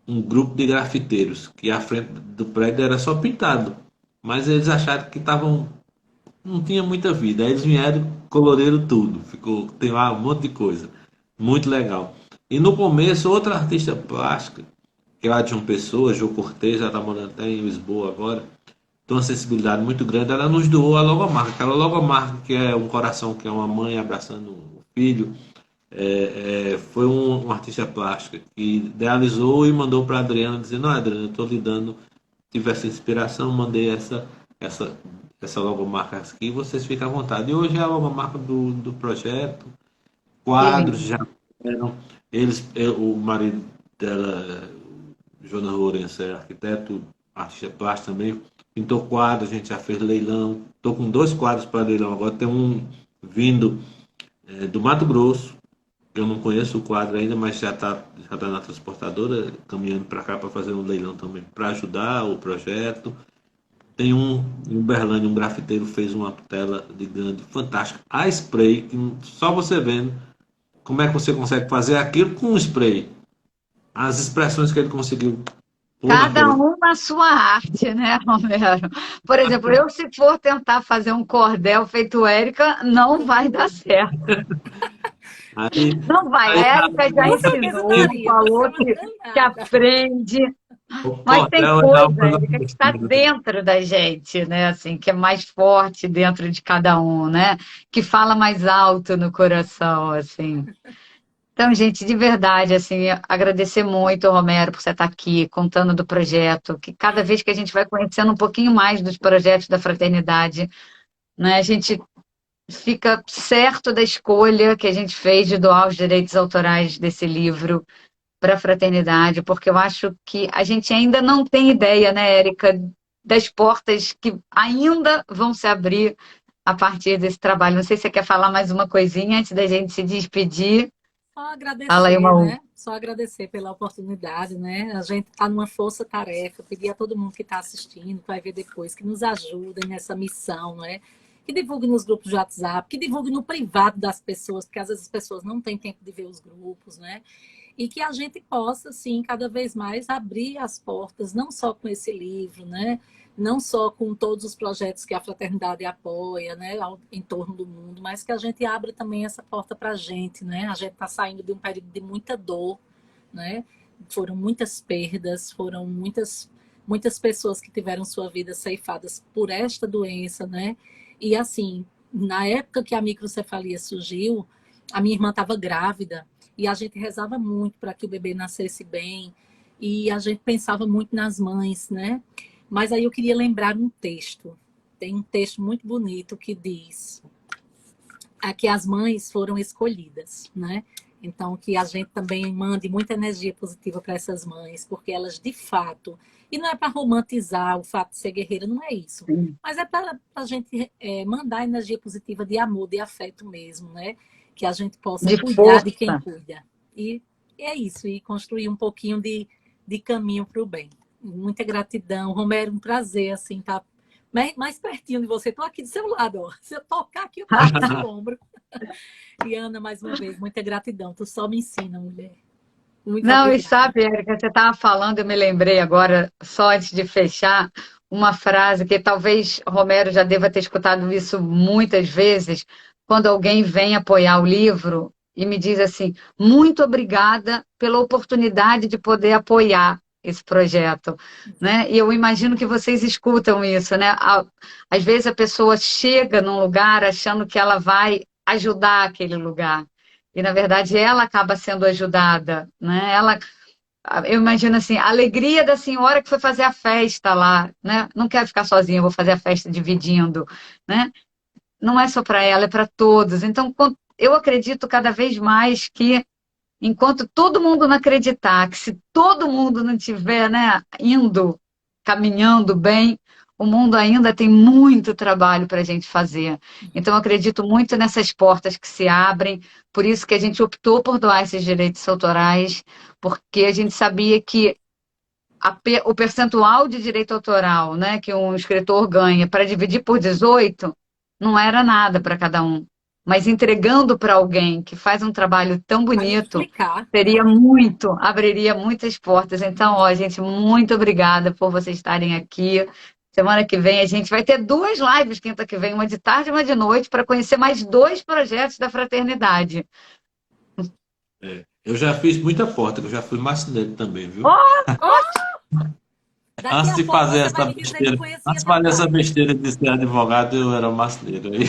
um grupo de grafiteiros que a frente do prédio era só pintado, mas eles acharam que estavam não tinha muita vida. Aí eles vieram, coloriram tudo, ficou, tem lá um monte de coisa, muito legal. E no começo, outra artista plástica, que é a de uma pessoa, Jô Cortez, ela está morando até em Lisboa agora, tem uma sensibilidade muito grande, ela nos doou a logomarca, aquela logomarca que é um coração, que é uma mãe abraçando o filho, foi um artista plástica que idealizou e mandou para a Adriana, dizendo, não, Adriana, eu estou lhe dando, tive essa inspiração, mandei essa, essa logomarca aqui, vocês ficam à vontade. E hoje é a logomarca do projeto, Que quadros lindo. já eram, o marido dela, Jonas Lourenço, é arquiteto, artista plástico também, pintou quadros, a gente já fez leilão, estou com 2 quadros para leilão, agora tem um vindo do Mato Grosso, eu não conheço o quadro ainda, mas já tá na transportadora, caminhando para cá para fazer um leilão também, para ajudar o projeto. Tem um em Uberlândia, um grafiteiro fez uma tela de grande, fantástica, a spray, que só você vendo como é que você consegue fazer aquilo com spray. As expressões que ele conseguiu pôr Cada naquele. um na sua arte, né, Romero? Por exemplo, eu se for tentar fazer um cordel feito Érica, não vai dar certo. Aí, Não vai. aí A Érica já Com certeza ensinou, daria, você é falou uma que danada. aprende. o Mas tem cordel é uma coisa, coisa Érica, que está muito. dentro da gente, né? Assim, que é mais forte dentro de cada um, né? Que fala mais alto no coração, assim. Então, gente, de verdade, assim, agradecer muito, Romero, por você estar aqui contando do projeto, que cada vez que a gente vai conhecendo um pouquinho mais dos projetos da fraternidade, né, a gente fica certo da escolha que a gente fez de doar os direitos autorais desse livro para a fraternidade, porque eu acho que a gente ainda não tem ideia, né, Érica, das portas que ainda vão se abrir a partir desse trabalho. Não sei se você quer falar mais uma coisinha antes da gente se despedir. Só Fala aí agradecer, uma. né? Só agradecer pela oportunidade, né? A gente está numa força-tarefa. Pedir a todo mundo que está assistindo, que vai ver depois, que nos ajudem nessa missão, né? Que divulgue nos grupos de WhatsApp, que divulgue no privado das pessoas, porque às vezes as pessoas não têm tempo de ver os grupos, né? E que a gente possa, sim, cada vez mais abrir as portas, não só com esse livro, né? Não só com todos os projetos que a fraternidade apoia, né, em torno do mundo, mas que a gente abra também essa porta para a gente, né? A gente está saindo de um período de muita dor, né? Foram muitas perdas, foram muitas pessoas que tiveram sua vida ceifadas por esta doença, né? E assim, na época que a microcefalia surgiu, a minha irmã estava grávida e a gente rezava muito para que o bebê nascesse bem e a gente pensava muito nas mães, né? Mas aí eu queria lembrar um texto. Tem um texto muito bonito que diz que as mães foram escolhidas, né? Então, que a gente também mande muita energia positiva para essas mães, porque elas, de fato, e não é para romantizar o fato de ser guerreira, não é isso, mas é para a gente mandar energia positiva de amor, de afeto mesmo, né? Que a gente possa De cuidar de quem força. cuida. E é isso, e construir um pouquinho de caminho para o bem. Muita gratidão. Romero, um prazer, assim, tá mais pertinho de você. Estou aqui do seu lado, ó. Se eu tocar aqui, eu toco no seu ombro. E Ana, mais uma vez, muita gratidão. Tu só me ensina, mulher. Muito Não, e obrigada. sabe, Érica, você estava falando, eu me lembrei agora, só antes de fechar, uma frase que talvez Romero já deva ter escutado isso muitas vezes, quando alguém vem apoiar o livro e me diz assim: muito obrigada pela oportunidade de poder apoiar esse projeto, né? E eu imagino que vocês escutam isso, né? Às vezes a pessoa chega num lugar achando que ela vai ajudar aquele lugar. E, na verdade, ela acaba sendo ajudada, né? Eu imagino assim, a alegria da senhora que foi fazer a festa lá, né? Não quero ficar sozinha, vou fazer a festa dividindo, né? Não é só para ela, é para todos. Então, eu acredito cada vez mais que, enquanto todo mundo não acreditar, que se todo mundo não tiver, né, indo, caminhando bem, o mundo ainda tem muito trabalho para a gente fazer. Então, eu acredito muito nessas portas que se abrem, por isso que a gente optou por doar esses direitos autorais, porque a gente sabia que o percentual de direito autoral, né, que um escritor ganha para dividir por 18 não era nada para cada um. Mas entregando para alguém que faz um trabalho tão Vai bonito, multiplicar, seria né? muito, abriria muitas portas. Então, ó, gente, muito obrigada por vocês estarem aqui. Semana que vem a gente vai ter 2 lives, quinta que vem, uma de tarde e uma de noite, para conhecer mais 2 projetos da fraternidade. Eu já fiz muita porta, que eu já fui marceneiro também, viu? Daqui Antes a de pouco fazer você vai essa me dizer que besteira, conhecia antes de meu fazer essa pai. besteira de ser advogado, eu era marceneiro aí.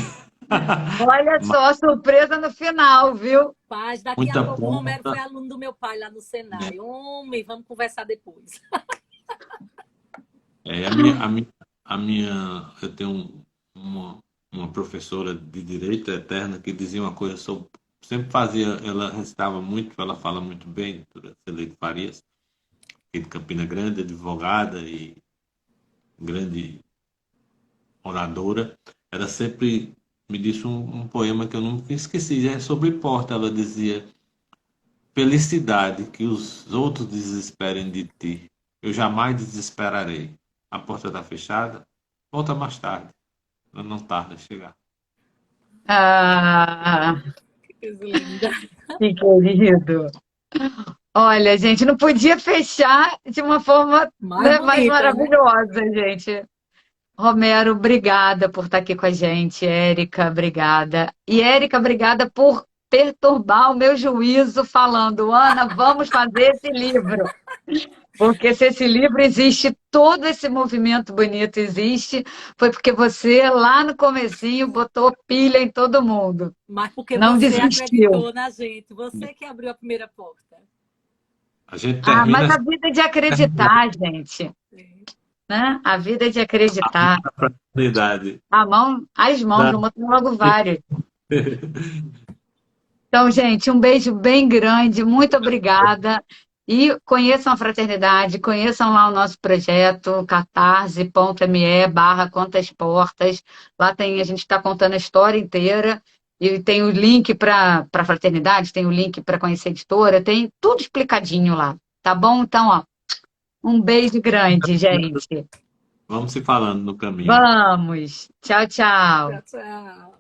Olha só a surpresa no final, viu? Paz, daqui a Muita pouco o Romero foi ponta. aluno do meu pai lá no Né? Senai. Homem, vamos conversar depois. É, eu tenho uma professora de direito eterna que dizia uma coisa sobre, sempre fazia, ela recitava muito, ela fala muito bem, doutora Celeide Farias, aqui de Campina Grande, advogada e grande oradora. Ela sempre me disse um poema que eu nunca esqueci, é sobre porta. Ela dizia: felicidade que os outros desesperem de ti, eu jamais desesperarei. A porta está fechada, volta mais tarde, ela não tarda a chegar. Ah, Que coisa linda. que querido. Olha, gente, não podia fechar de uma forma, Mais né, mais bonita, né? maravilhosa, gente. Romero, obrigada por estar aqui com a gente. Érica, obrigada. E Érica, obrigada por perturbar o meu juízo falando, Ana, vamos fazer esse livro. Porque se esse livro existe, todo esse movimento bonito existe, foi porque você, lá no comecinho, botou pilha em todo mundo. Mas porque Não você desistiu. acreditou na gente. Você que abriu a primeira porta. A gente Ah, mas termina a vida é de acreditar, gente, né? A vida é de acreditar. a fraternidade. As mãos, Da... vou botar logo vários. Então, gente, um beijo bem grande, muito obrigada. E conheçam a fraternidade, conheçam lá o nosso projeto, catarse.me/Quantas Portas. Lá tem, a gente está contando a história inteira. E tem o link para a fraternidade, tem o link para conhecer a editora, tem tudo explicadinho lá. Tá bom? Então, ó, um beijo grande, gente. Vamos se falando no caminho. Vamos. Tchau, tchau. Tchau, tchau.